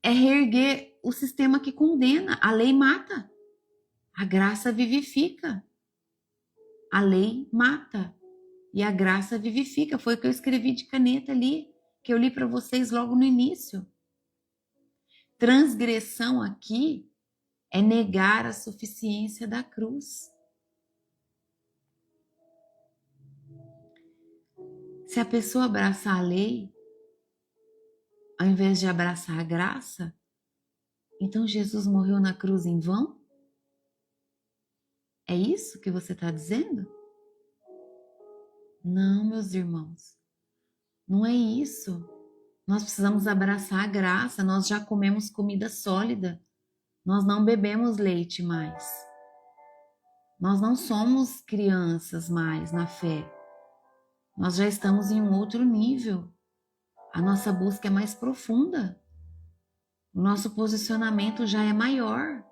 É reerguer o sistema que condena. A lei mata. A graça vivifica. A lei mata. E a graça vivifica. Foi o que eu escrevi de caneta ali, que eu li para vocês logo no início. Transgressão aqui é negar a suficiência da cruz. Se a pessoa abraçar a lei, ao invés de abraçar a graça, então Jesus morreu na cruz em vão? É isso que você está dizendo? Não, meus irmãos, não é isso. Nós precisamos abraçar a graça, nós já comemos comida sólida, nós não bebemos leite mais. Nós não somos crianças mais na fé. Nós já estamos em um outro nível. A nossa busca é mais profunda. O nosso posicionamento já é maior.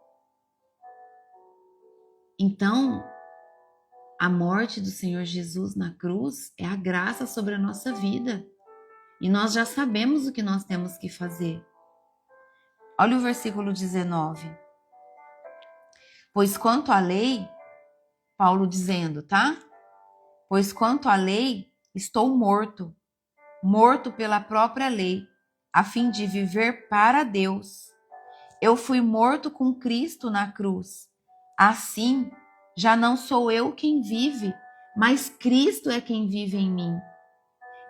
Então, a morte do Senhor Jesus na cruz é a graça sobre a nossa vida. E nós já sabemos o que nós temos que fazer. Olha o versículo 19. Pois quanto à lei, Paulo dizendo, tá? Pois quanto à lei, estou morto, morto pela própria lei, a fim de viver para Deus. Eu fui morto com Cristo na cruz. Assim, já não sou eu quem vive, mas Cristo é quem vive em mim.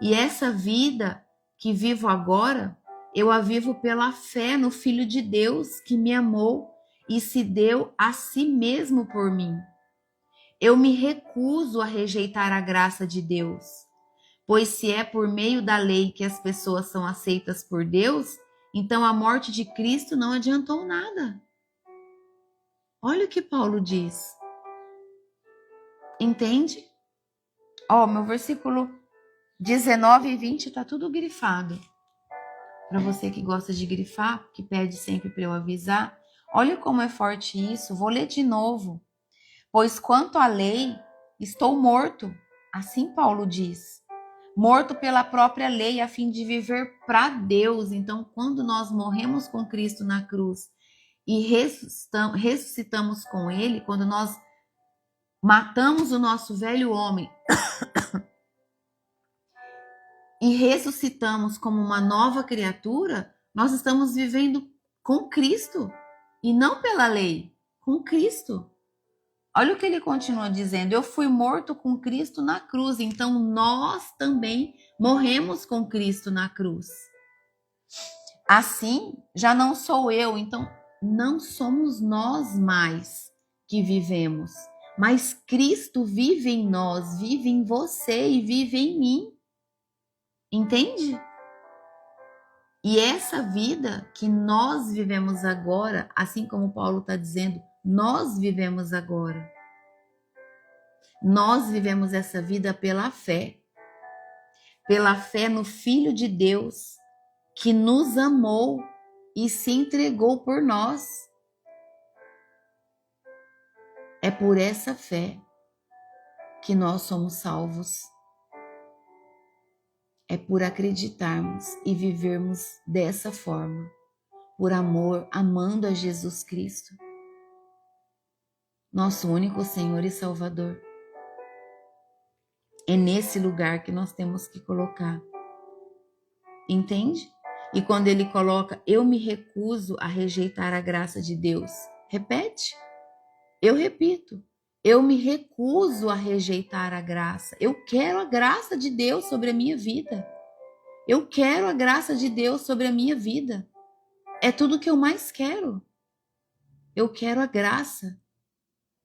E essa vida que vivo agora, eu a vivo pela fé no Filho de Deus que me amou e se deu a si mesmo por mim. Eu me recuso a rejeitar a graça de Deus, pois se é por meio da lei que as pessoas são aceitas por Deus, então a morte de Cristo não adiantou nada. Olha o que Paulo diz. Entende? Ó, meu versículo 19 e 20 tá tudo grifado. Para você que gosta de grifar, que pede sempre para eu avisar, olha como é forte isso. Vou ler de novo. Pois quanto à lei, estou morto. Assim Paulo diz. Morto pela própria lei, a fim de viver para Deus. Então, quando nós morremos com Cristo na cruz e ressuscitamos com Ele, quando nós matamos o nosso velho homem e ressuscitamos como uma nova criatura, nós estamos vivendo com Cristo e não pela lei, com Cristo. Olha o que ele continua dizendo: eu fui morto com Cristo na cruz, então nós também morremos com Cristo na cruz. Assim, já não sou eu, então não somos nós mais que vivemos, mas Cristo vive em nós, vive em você e vive em mim. Entende? E essa vida que nós vivemos agora, assim como Paulo está dizendo, nós vivemos agora. Nós vivemos essa vida pela fé no Filho de Deus, que nos amou e se entregou por nós. É por essa fé que nós somos salvos. É por acreditarmos e vivermos dessa forma, por amor, amando a Jesus Cristo, nosso único Senhor e Salvador. É nesse lugar que nós temos que colocar. Entende? E quando ele coloca, eu me recuso a rejeitar a graça de Deus. Repete. Eu repito. Eu me recuso a rejeitar a graça. Eu quero a graça de Deus sobre a minha vida. Eu quero a graça de Deus sobre a minha vida. É tudo que eu mais quero. Eu quero a graça.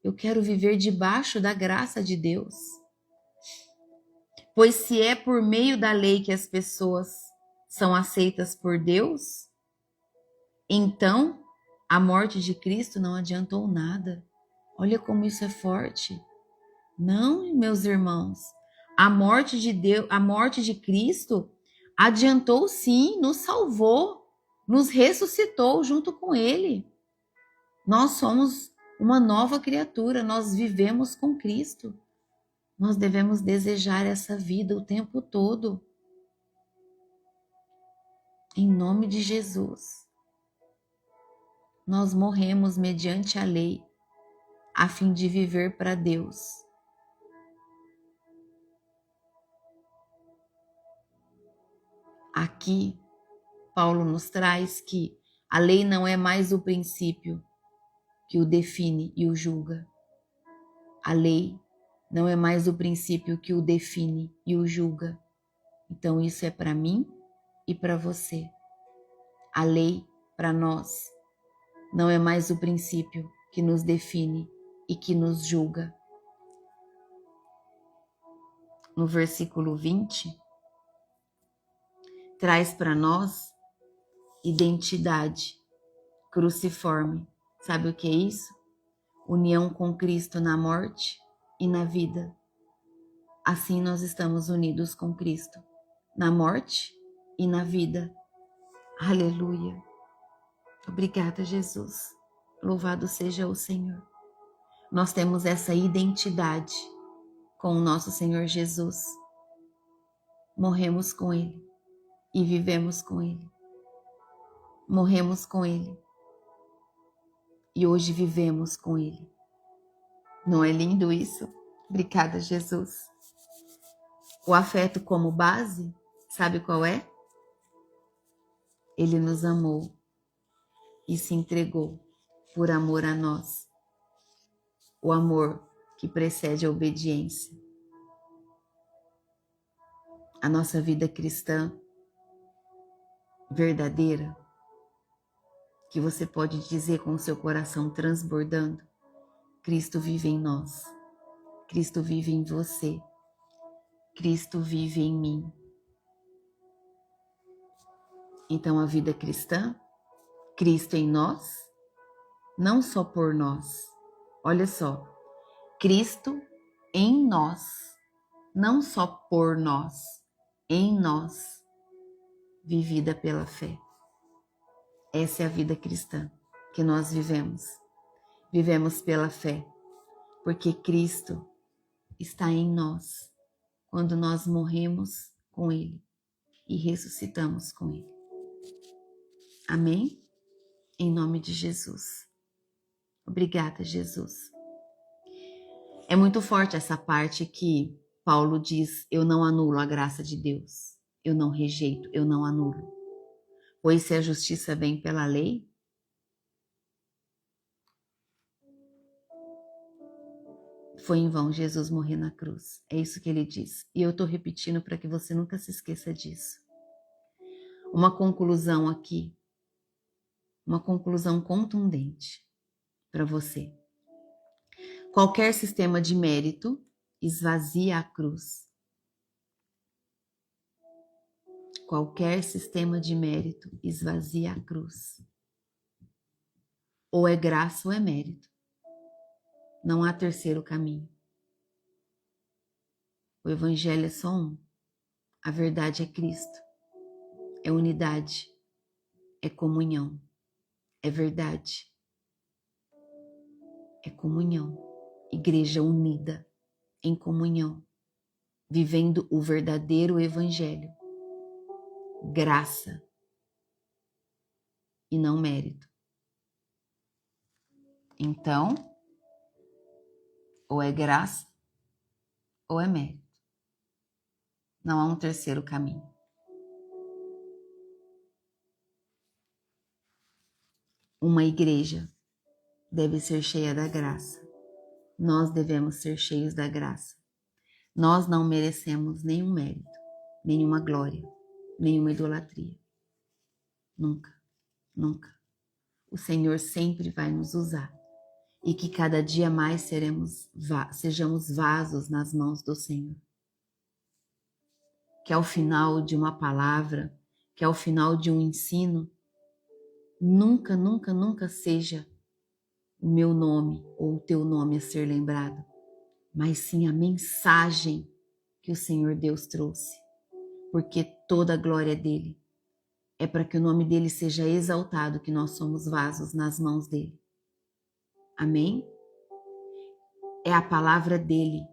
Eu quero viver debaixo da graça de Deus. Pois se é por meio da lei que as pessoas são aceitas por Deus, então a morte de Cristo não adiantou nada. Olha como isso é forte. Não, meus irmãos, a morte de Deus, a morte de Cristo adiantou sim, nos salvou, nos ressuscitou junto com Ele. Nós somos uma nova criatura, nós vivemos com Cristo. Nós devemos desejar essa vida o tempo todo. Em nome de Jesus. Nós morremos mediante a lei, a fim de viver para Deus. Aqui, Paulo nos traz que a lei não é mais o princípio que o define e o julga. A lei não é mais o princípio que o define e o julga. Então isso é para mim e para você. A lei, para nós, não é mais o princípio que nos define e que nos julga. No versículo 20, traz para nós identidade cruciforme. Sabe o que é isso? União com Cristo na morte e na vida. Assim nós estamos unidos com Cristo, na morte e na vida. Aleluia. Obrigada, Jesus. Louvado seja o Senhor. Nós temos essa identidade com o nosso Senhor Jesus. Morremos com Ele e vivemos com Ele. Morremos com Ele e hoje vivemos com Ele. Não é lindo isso? Obrigada, Jesus. O afeto como base, sabe qual é? Ele nos amou e se entregou por amor a nós. O amor que precede a obediência. A nossa vida cristã verdadeira, que você pode dizer com o seu coração transbordando, Cristo vive em nós, Cristo vive em você, Cristo vive em mim. Então a vida cristã, Cristo em nós, não só por nós. Olha só, Cristo em nós, não só por nós, em nós, vivida pela fé. Essa é a vida cristã que nós vivemos. Vivemos pela fé, porque Cristo está em nós quando nós morremos com Ele e ressuscitamos com Ele. Amém? Em nome de Jesus. Obrigada, Jesus. É muito forte essa parte que Paulo diz, eu não anulo a graça de Deus. eu não rejeito, eu não anulo. Pois se a justiça vem pela lei, foi em vão Jesus morrer na cruz. É isso que ele diz. E eu estou repetindo para que você nunca se esqueça disso. Uma conclusão aqui, uma conclusão contundente para você. Qualquer sistema de mérito esvazia a cruz. Qualquer sistema de mérito esvazia a cruz. Ou é graça ou é mérito. Não há terceiro caminho. O evangelho é só um. A verdade é Cristo. É unidade. É comunhão. É verdade. É comunhão. Igreja unida em comunhão, vivendo o verdadeiro evangelho. Graça e não mérito. Então, ou é graça ou é mérito. Não há um terceiro caminho. Uma igreja deve ser cheia da graça. Nós devemos ser cheios da graça. Nós não merecemos nenhum mérito, nenhuma glória, nenhuma idolatria. Nunca, nunca. O Senhor sempre vai nos usar. E que cada dia mais sejamos vasos nas mãos do Senhor. Que ao final de uma palavra, que ao final de um ensino, nunca, nunca, nunca seja o meu nome ou o teu nome a ser lembrado, mas sim a mensagem que o Senhor Deus trouxe, porque toda a glória dele é para que o nome dele seja exaltado, que nós somos vasos nas mãos dele. Amém? É a palavra dele,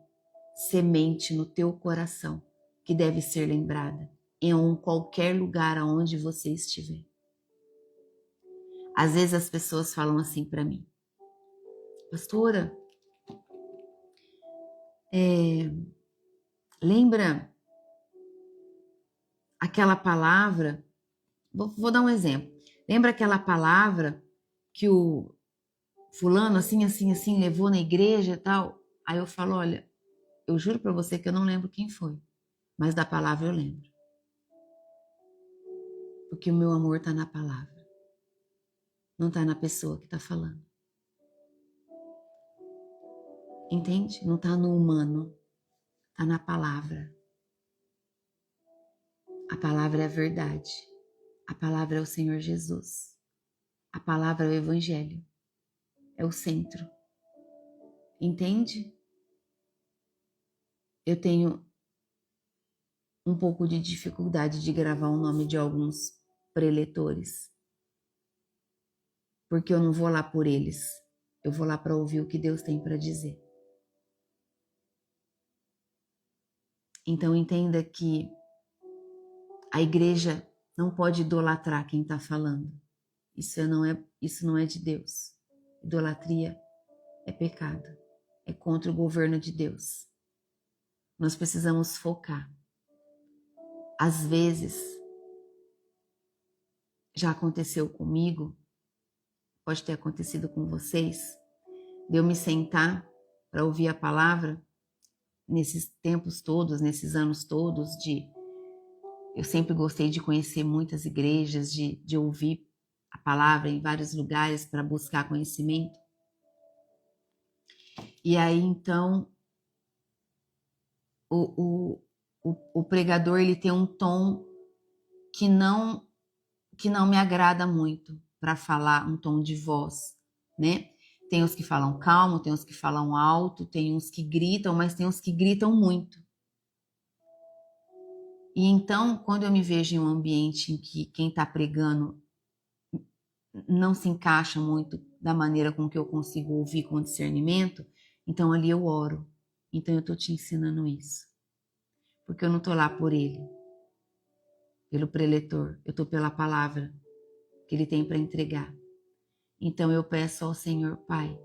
semente no teu coração, que deve ser lembrada em qualquer lugar aonde você estiver. Às vezes as pessoas falam assim para mim: pastora, lembra aquela palavra, vou dar um exemplo, lembra aquela palavra que o fulano assim, assim, assim levou na igreja e tal? Aí eu falo: olha, eu juro para você que eu não lembro quem foi, mas da palavra eu lembro. Porque o meu amor está na palavra, não está na pessoa que está falando. Entende? Não está no humano, está na palavra. A palavra é a verdade. A palavra é o Senhor Jesus. A palavra é o Evangelho. É o centro. Entende? Eu tenho um pouco de dificuldade de gravar o nome de alguns preletores. Porque eu não vou lá por eles. Eu vou lá para ouvir o que Deus tem para dizer. Então entenda que a igreja não pode idolatrar quem está falando. Isso não é de Deus. Idolatria é pecado. É contra o governo de Deus. Nós precisamos focar. Às vezes, já aconteceu comigo, pode ter acontecido com vocês, de eu me sentar para ouvir a palavra nesses tempos todos, nesses anos todos, eu sempre gostei de conhecer muitas igrejas, de ouvir a palavra em vários lugares para buscar conhecimento. E aí, então, o pregador ele tem um tom que não me agrada muito para falar, um tom de voz, né? Tem os que falam calmo, tem os que falam alto, tem uns que gritam, mas tem uns que gritam muito. E então, quando eu me vejo em um ambiente em que quem está pregando não se encaixa muito da maneira com que eu consigo ouvir com discernimento, então ali eu oro. Então eu estou te ensinando isso. Porque eu não estou lá por ele, pelo preletor, eu estou pela palavra que ele tem para entregar. Então eu peço ao Senhor, Pai,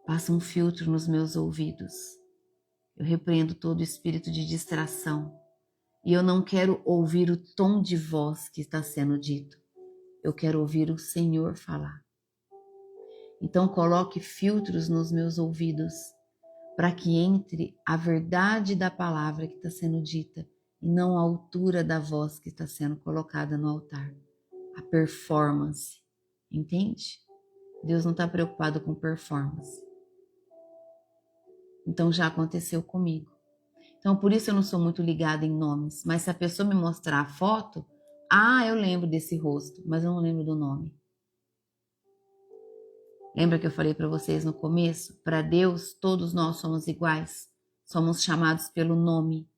passa um filtro nos meus ouvidos. Eu repreendo todo espírito de distração. E eu não quero ouvir o tom de voz que está sendo dito. Eu quero ouvir o Senhor falar. Então coloque filtros nos meus ouvidos para que entre a verdade da palavra que está sendo dita e não a altura da voz que está sendo colocada no altar. A performance. Entende? Deus não está preocupado com performance. Então já aconteceu comigo. Então por isso eu não sou muito ligada em nomes. Mas se a pessoa me mostrar a foto, eu lembro desse rosto, mas eu não lembro do nome. Lembra que eu falei para vocês no começo? Para Deus, todos nós somos iguais. Somos chamados pelo nome.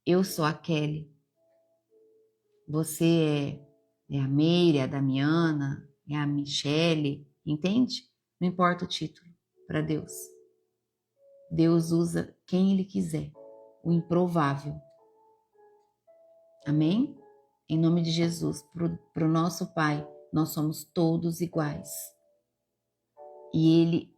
Eu sou a Kelly. Você é a Meire, é a Damiana, é a Michele, entende? Não importa o título para Deus. Deus usa quem Ele quiser, o improvável. Amém? Em nome de Jesus, para o nosso Pai, nós somos todos iguais. E Ele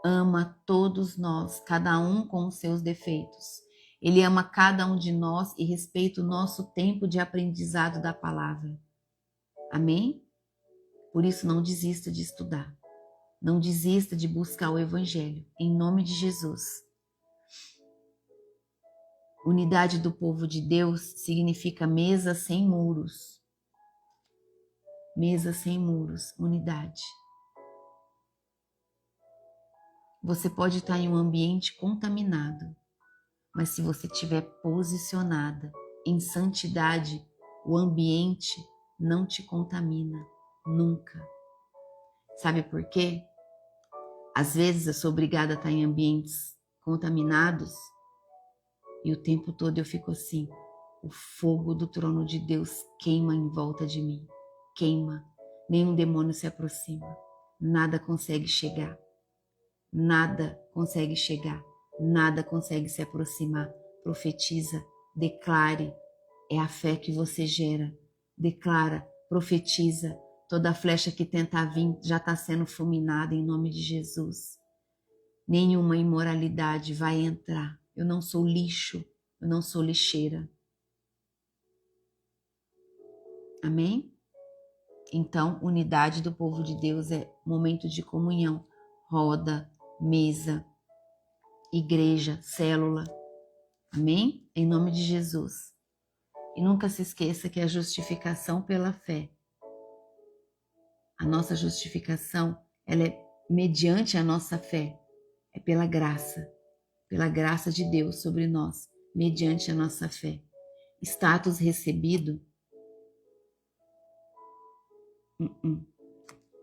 ama todos nós, cada um com os seus defeitos. Ele ama cada um de nós e respeita o nosso tempo de aprendizado da palavra. Amém? Por isso, não desista de estudar. Não desista de buscar o Evangelho, em nome de Jesus. Unidade do povo de Deus significa mesa sem muros. Mesa sem muros, unidade. Você pode estar em um ambiente contaminado, mas se você estiver posicionada em santidade, o ambiente não te contamina, nunca. Sabe por quê? Às vezes eu sou obrigada a estar em ambientes contaminados e o tempo todo eu fico assim, o fogo do trono de Deus queima em volta de mim, queima, nenhum demônio se aproxima, nada consegue chegar, nada consegue chegar, nada consegue se aproximar. Profetiza, declare, é a fé que você gera, declara, profetiza, toda flecha que tenta vir já está sendo fulminada em nome de Jesus. Nenhuma imoralidade vai entrar. Eu não sou lixo, eu não sou lixeira. Amém? Então, unidade do povo de Deus é momento de comunhão, roda, mesa, igreja, célula. Amém? Em nome de Jesus. E nunca se esqueça que a justificação pela fé, a nossa justificação, ela é mediante a nossa fé, é pela graça de Deus sobre nós, mediante a nossa fé. Status recebido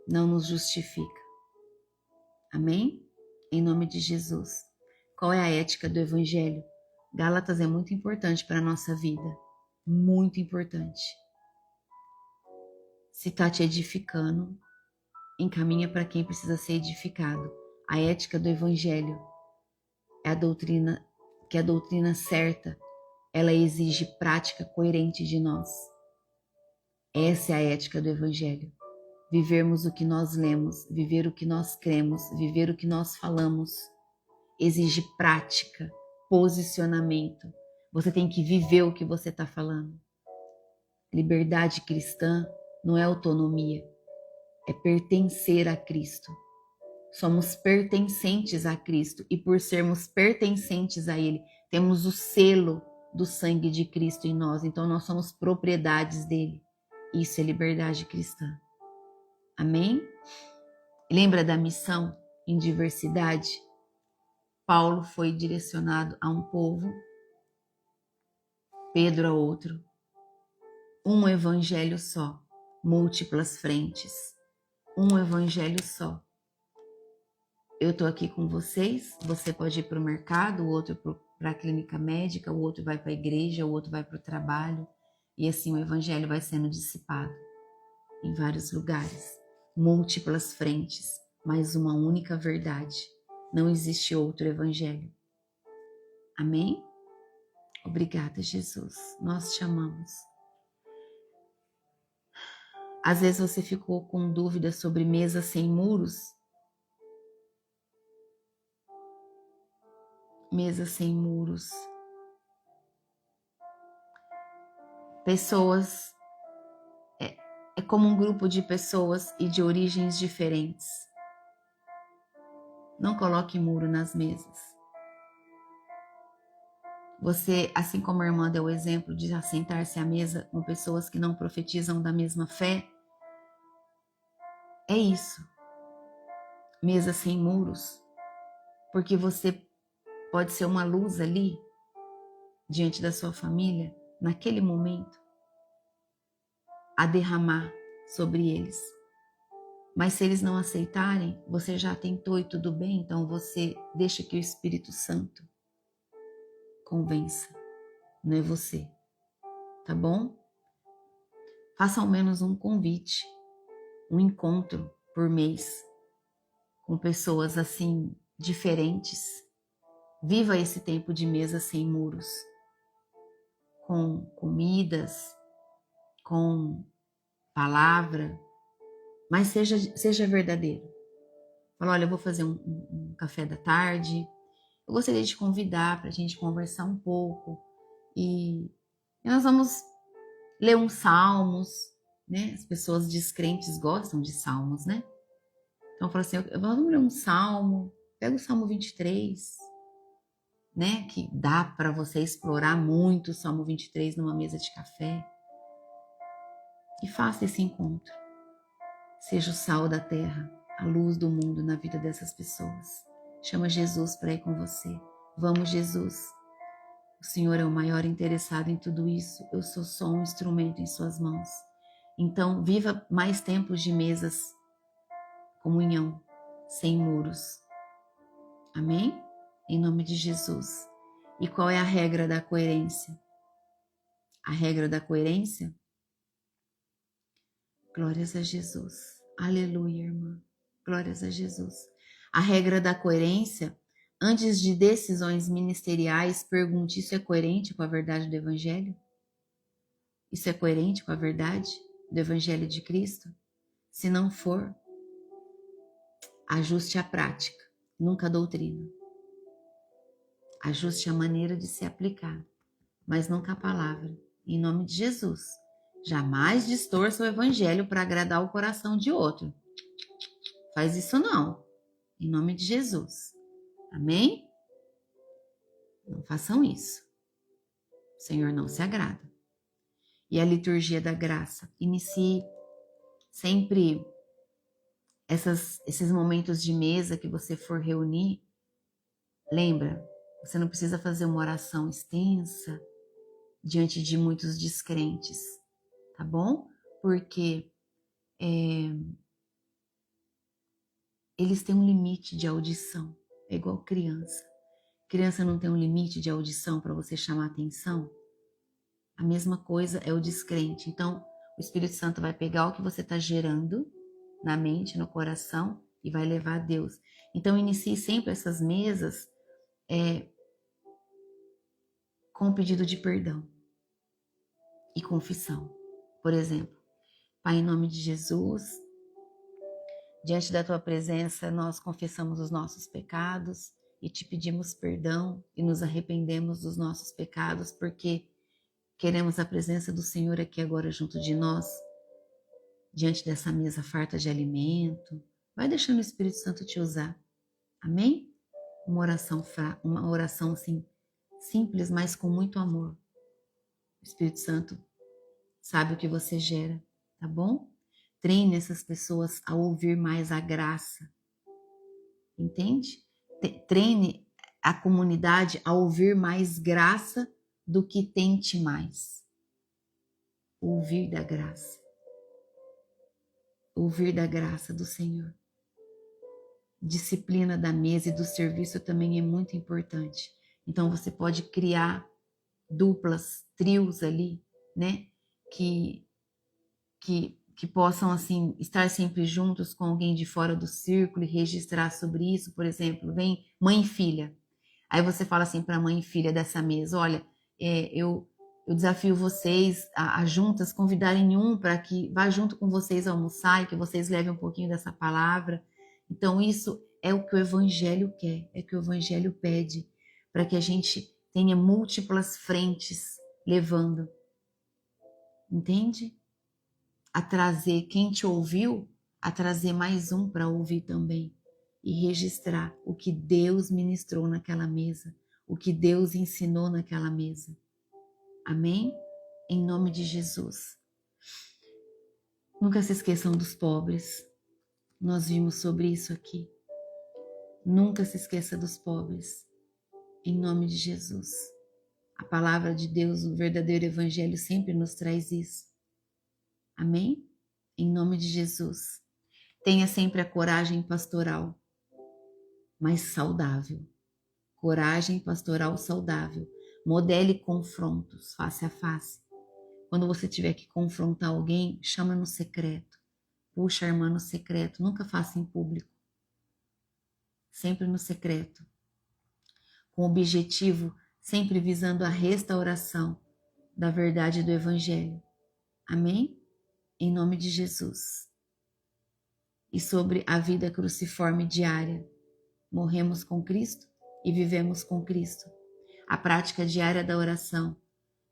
não nos justifica. Amém? Em nome de Jesus. Qual é a ética do Evangelho? Gálatas é muito importante para a nossa vida. Muito importante. Se está te edificando, encaminha para quem precisa ser edificado. A ética do Evangelho é a doutrina, que é a doutrina certa, ela exige prática coerente de nós. Essa é a ética do Evangelho. Vivermos o que nós lemos, viver o que nós cremos, viver o que nós falamos. Exige prática, posicionamento. Você tem que viver o que você está falando. Liberdade cristã não é autonomia, é pertencer a Cristo. Somos pertencentes a Cristo e por sermos pertencentes a Ele, temos o selo do sangue de Cristo em nós. Então nós somos propriedades dele. Isso é liberdade cristã. Amém? Lembra da missão em diversidade? Paulo foi direcionado a um povo, Pedro a outro. Um evangelho só, múltiplas frentes. Um evangelho só. Eu estou aqui com vocês, você pode ir para o mercado, o outro para a clínica médica, o outro vai para a igreja, o outro vai para o trabalho. E assim o evangelho vai sendo dissipado em vários lugares. Múltiplas frentes, mas uma única verdade. Não existe outro evangelho. Amém? Obrigada, Jesus. Nós te amamos. Às vezes você ficou com dúvidas sobre mesa sem muros. Mesa sem muros. Pessoas, é como um grupo de pessoas e de origens diferentes. Não coloque muro nas mesas. Você, assim como a irmã deu o exemplo de assentar-se à mesa com pessoas que não profetizam da mesma fé, é isso. Mesa sem muros. Porque você pode ser uma luz ali, diante da sua família, naquele momento, a derramar sobre eles. Mas se eles não aceitarem, você já tentou e tudo bem, então você deixa que o Espírito Santo convença, não é você, tá bom? Faça ao menos um convite, um encontro por mês com pessoas assim diferentes. Viva esse tempo de mesa sem muros, com comidas, com palavra, mas seja verdadeiro. Fala, olha, eu vou fazer um café da tarde, eu gostaria de te convidar para a gente conversar um pouco e nós vamos ler uns salmos, né? As pessoas descrentes gostam de salmos, né? Então eu falo assim, vamos ler um salmo, pega o Salmo 23, né? Que dá para você explorar muito o Salmo 23 numa mesa de café. E faça esse encontro. Seja o sal da terra, a luz do mundo na vida dessas pessoas. Chama Jesus para ir com você. Vamos, Jesus. O Senhor é o maior interessado em tudo isso. Eu sou só um instrumento em suas mãos. Então, viva mais tempos de mesas, comunhão, sem muros. Amém? Em nome de Jesus. E qual é a regra da coerência? A regra da coerência? Glórias a Jesus. Aleluia, irmã. Glórias a Jesus. A regra da coerência, antes de decisões ministeriais, pergunte: isso é coerente com a verdade do Evangelho? Isso é coerente com a verdade do Evangelho de Cristo? Se não for, ajuste a prática, nunca a doutrina. Ajuste a maneira de se aplicar, mas nunca a palavra. Em nome de Jesus. Jamais distorça o Evangelho para agradar o coração de outro. Faz isso não. Em nome de Jesus. Amém? Não façam isso. O Senhor não se agrada. E a liturgia da graça. Inicie sempre esses momentos de mesa que você for reunir. Lembra, você não precisa fazer uma oração extensa diante de muitos descrentes, tá bom? Porque eles têm um limite de audição. É igual criança. Criança não tem um limite de audição para você chamar atenção? A mesma coisa é o descrente. Então, o Espírito Santo vai pegar o que você está gerando na mente, no coração, e vai levar a Deus. Então, inicie sempre essas mesas com o pedido de perdão e confissão. Por exemplo, Pai, em nome de Jesus, diante da Tua presença, nós confessamos os nossos pecados e te pedimos perdão e nos arrependemos dos nossos pecados, porque queremos a presença do Senhor aqui agora junto de nós, diante dessa mesa farta de alimento. Vai deixando o Espírito Santo te usar. Amém? Uma oração assim, simples, mas com muito amor. O Espírito Santo sabe o que você gera, tá bom? Treine essas pessoas a ouvir mais a graça. Entende? Treine a comunidade a ouvir mais graça do que tente mais. Ouvir da graça. Ouvir da graça do Senhor. Disciplina da mesa e do serviço também é muito importante. Então você pode criar duplas, trios ali, né? Que possam assim estar sempre juntos com alguém de fora do círculo e registrar sobre isso. Por exemplo, vem mãe e filha. Aí você fala assim para a mãe e filha dessa mesa: olha, eu desafio vocês a juntas convidarem um para que vá junto com vocês almoçar e que vocês levem um pouquinho dessa palavra. Então isso é o que o Evangelho quer, é o que o Evangelho pede, para que a gente tenha múltiplas frentes levando entende? A trazer quem te ouviu, a trazer mais um para ouvir também e registrar o que Deus ministrou naquela mesa, o que Deus ensinou naquela mesa. Amém? Em nome de Jesus. Nunca se esqueçam dos pobres. Nós vimos sobre isso aqui. Nunca se esqueça dos pobres. Em nome de Jesus. A palavra de Deus, o verdadeiro evangelho sempre nos traz isso. Amém? Em nome de Jesus. Tenha sempre a coragem pastoral, mas saudável. Coragem pastoral saudável. Modele confrontos face a face. Quando você tiver que confrontar alguém, chama no secreto. Puxa a irmã no secreto. Nunca faça em público. Sempre no secreto. Com o objetivo, sempre visando a restauração da verdade do evangelho. Amém? Em nome de Jesus. E sobre a vida cruciforme diária. Morremos com Cristo e vivemos com Cristo. A prática diária da oração.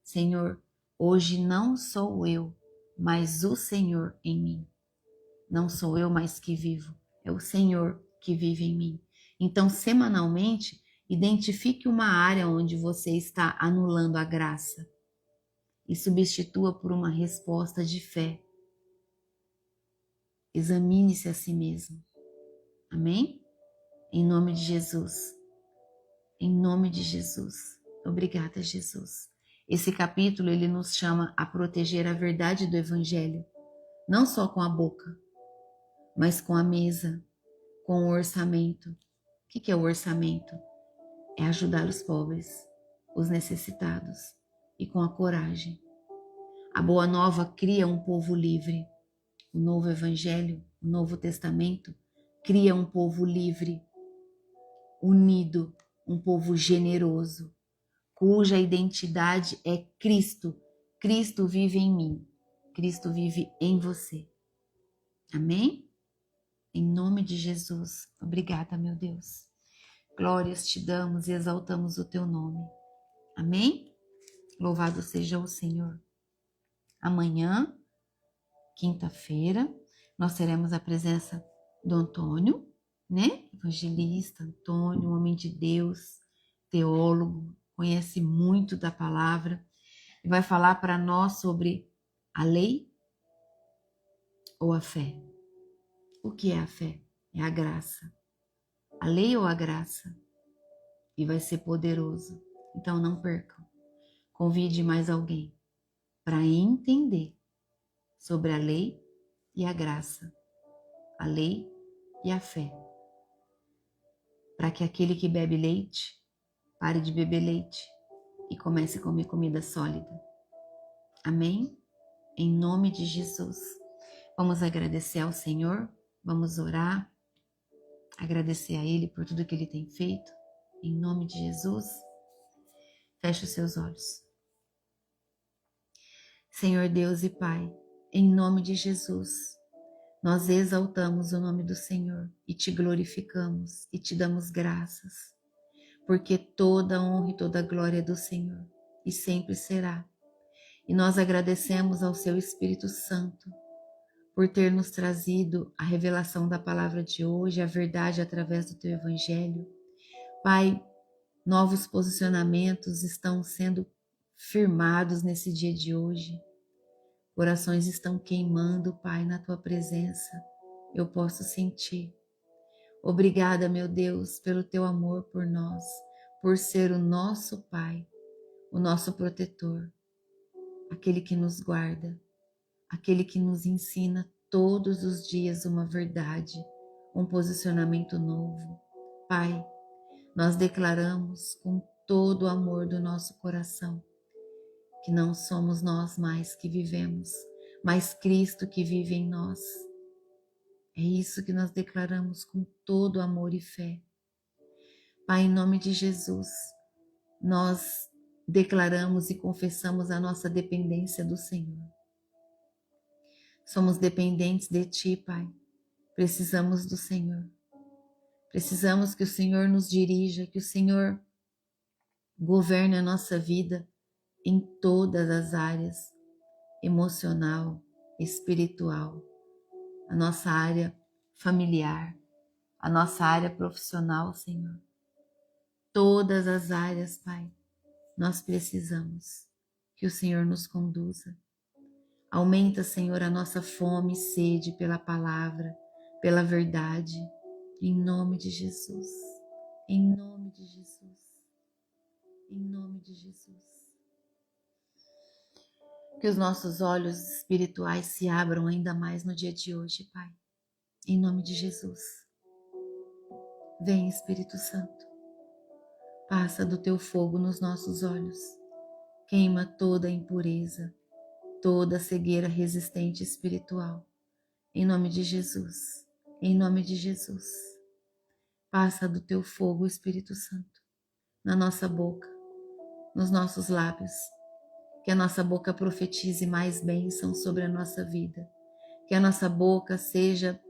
Senhor, hoje não sou eu, mas o Senhor em mim. Não sou eu mais que vivo, é o Senhor que vive em mim. Então, semanalmente, identifique uma área onde você está anulando a graça e substitua por uma resposta de fé. Examine-se a si mesmo. Amém? Em nome de Jesus. Em nome de Jesus. Obrigada, Jesus. Esse capítulo, ele nos chama a proteger a verdade do Evangelho, não só com a boca, mas com a mesa, com o orçamento. O que é o orçamento? É ajudar os pobres, os necessitados e com a coragem. A Boa Nova cria um povo livre. O Novo Evangelho, o Novo Testamento, cria um povo livre, unido, um povo generoso, cuja identidade é Cristo. Cristo vive em mim, Cristo vive em você. Amém? Em nome de Jesus. Obrigada, meu Deus. Glórias te damos e exaltamos o teu nome. Amém? Louvado seja o Senhor. Amanhã, quinta-feira, nós teremos a presença do Antônio, né? Evangelista Antônio, homem de Deus, teólogo, conhece muito da palavra e vai falar para nós sobre a lei ou a fé. O que é a fé? É a graça. A lei ou a graça? E vai ser poderoso. Então não percam. Convide mais alguém para entender sobre a lei e a graça, a lei e a fé. Para que aquele que bebe leite pare de beber leite e comece a comer comida sólida. Amém? Em nome de Jesus. Vamos agradecer ao Senhor, vamos orar, agradecer a Ele por tudo que Ele tem feito. Em nome de Jesus, feche os seus olhos. Senhor Deus e Pai, em nome de Jesus, nós exaltamos o nome do Senhor e te glorificamos e te damos graças, porque toda a honra e toda a glória é do Senhor e sempre será. E nós agradecemos ao Seu Espírito Santo por ter nos trazido a revelação da palavra de hoje, a verdade através do Teu Evangelho. Pai, novos posicionamentos estão sendo firmados nesse dia de hoje. Corações estão queimando, Pai, na Tua presença. Eu posso sentir. Obrigada, meu Deus, pelo Teu amor por nós, por ser o nosso Pai, o nosso protetor, aquele que nos guarda, aquele que nos ensina todos os dias uma verdade, um posicionamento novo. Pai, nós declaramos com todo o amor do nosso coração que não somos nós mais que vivemos, mas Cristo que vive em nós. É isso que nós declaramos com todo amor e fé. Pai, em nome de Jesus, nós declaramos e confessamos a nossa dependência do Senhor. Somos dependentes de Ti, Pai. Precisamos do Senhor. Precisamos que o Senhor nos dirija, que o Senhor governe a nossa vida em todas as áreas. emocional, espiritual, a nossa área familiar, a nossa área profissional, Senhor. Todas as áreas, Pai, nós precisamos que o Senhor nos conduza. Aumenta, Senhor, a nossa fome e sede pela palavra, pela verdade, em nome de Jesus, em nome de Jesus, em nome de Jesus. Que os nossos olhos espirituais se abram ainda mais no dia de hoje, Pai, em nome de Jesus. Vem, Espírito Santo, passa do teu fogo nos nossos olhos, queima toda a impureza, toda a cegueira resistente espiritual, em nome de Jesus, em nome de Jesus. Passa do teu fogo, Espírito Santo, na nossa boca, nos nossos lábios, que a nossa boca profetize mais bênçãos sobre a nossa vida, que a nossa boca seja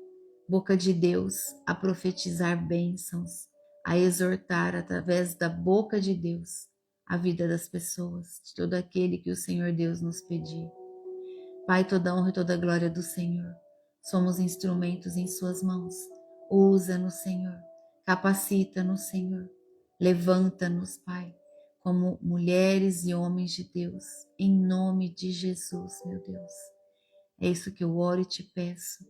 boca de Deus a profetizar bênçãos, a exortar através da boca de Deus a vida das pessoas, de todo aquele que o Senhor Deus nos pedir. Pai, toda honra e toda glória do Senhor. Somos instrumentos em suas mãos. Usa-nos, Senhor. Capacita-nos, Senhor. Levanta-nos, Pai, como mulheres e homens de Deus, em nome de Jesus, meu Deus. É isso que eu oro e te peço.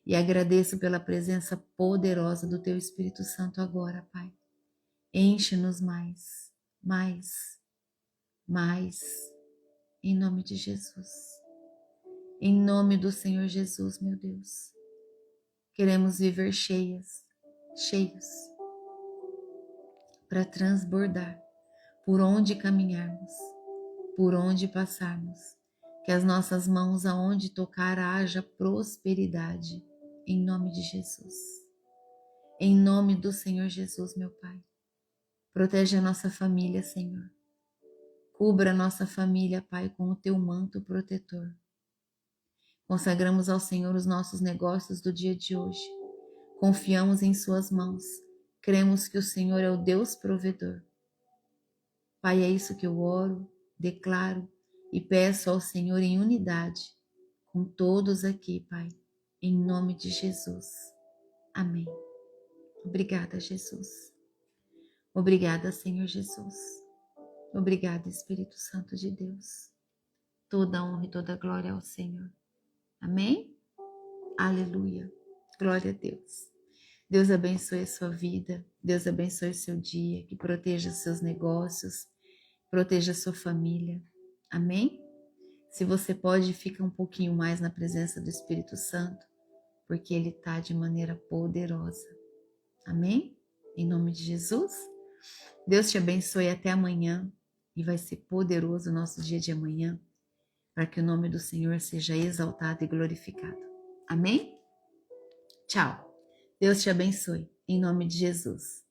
E agradeço pela presença poderosa do Teu Espírito Santo agora, Pai. Enche-nos mais, mais, mais, em nome de Jesus. Em nome do Senhor Jesus, meu Deus. Queremos viver cheios, para transbordar, por onde caminharmos, por onde passarmos. Que as nossas mãos, aonde tocar, haja prosperidade, em nome de Jesus. Em nome do Senhor Jesus, meu Pai. Protege a nossa família, Senhor. Cubra a nossa família, Pai, com o teu manto protetor. Consagramos ao Senhor os nossos negócios do dia de hoje. Confiamos em suas mãos. Cremos que o Senhor é o Deus provedor. Pai, é isso que eu oro, declaro e peço ao Senhor em unidade com todos aqui, Pai, em nome de Jesus. Amém. Obrigada, Jesus. Obrigada, Senhor Jesus. Obrigada, Espírito Santo de Deus. Toda honra e toda glória ao Senhor. Amém? Aleluia. Glória a Deus. Deus abençoe a sua vida. Deus abençoe o seu dia. Que proteja os seus negócios. Proteja a sua família. Amém? Se você pode, fica um pouquinho mais na presença do Espírito Santo, porque Ele está de maneira poderosa. Amém? Em nome de Jesus. Deus te abençoe até amanhã. E vai ser poderoso o nosso dia de amanhã, para que o nome do Senhor seja exaltado e glorificado. Amém? Tchau. Deus te abençoe, em nome de Jesus.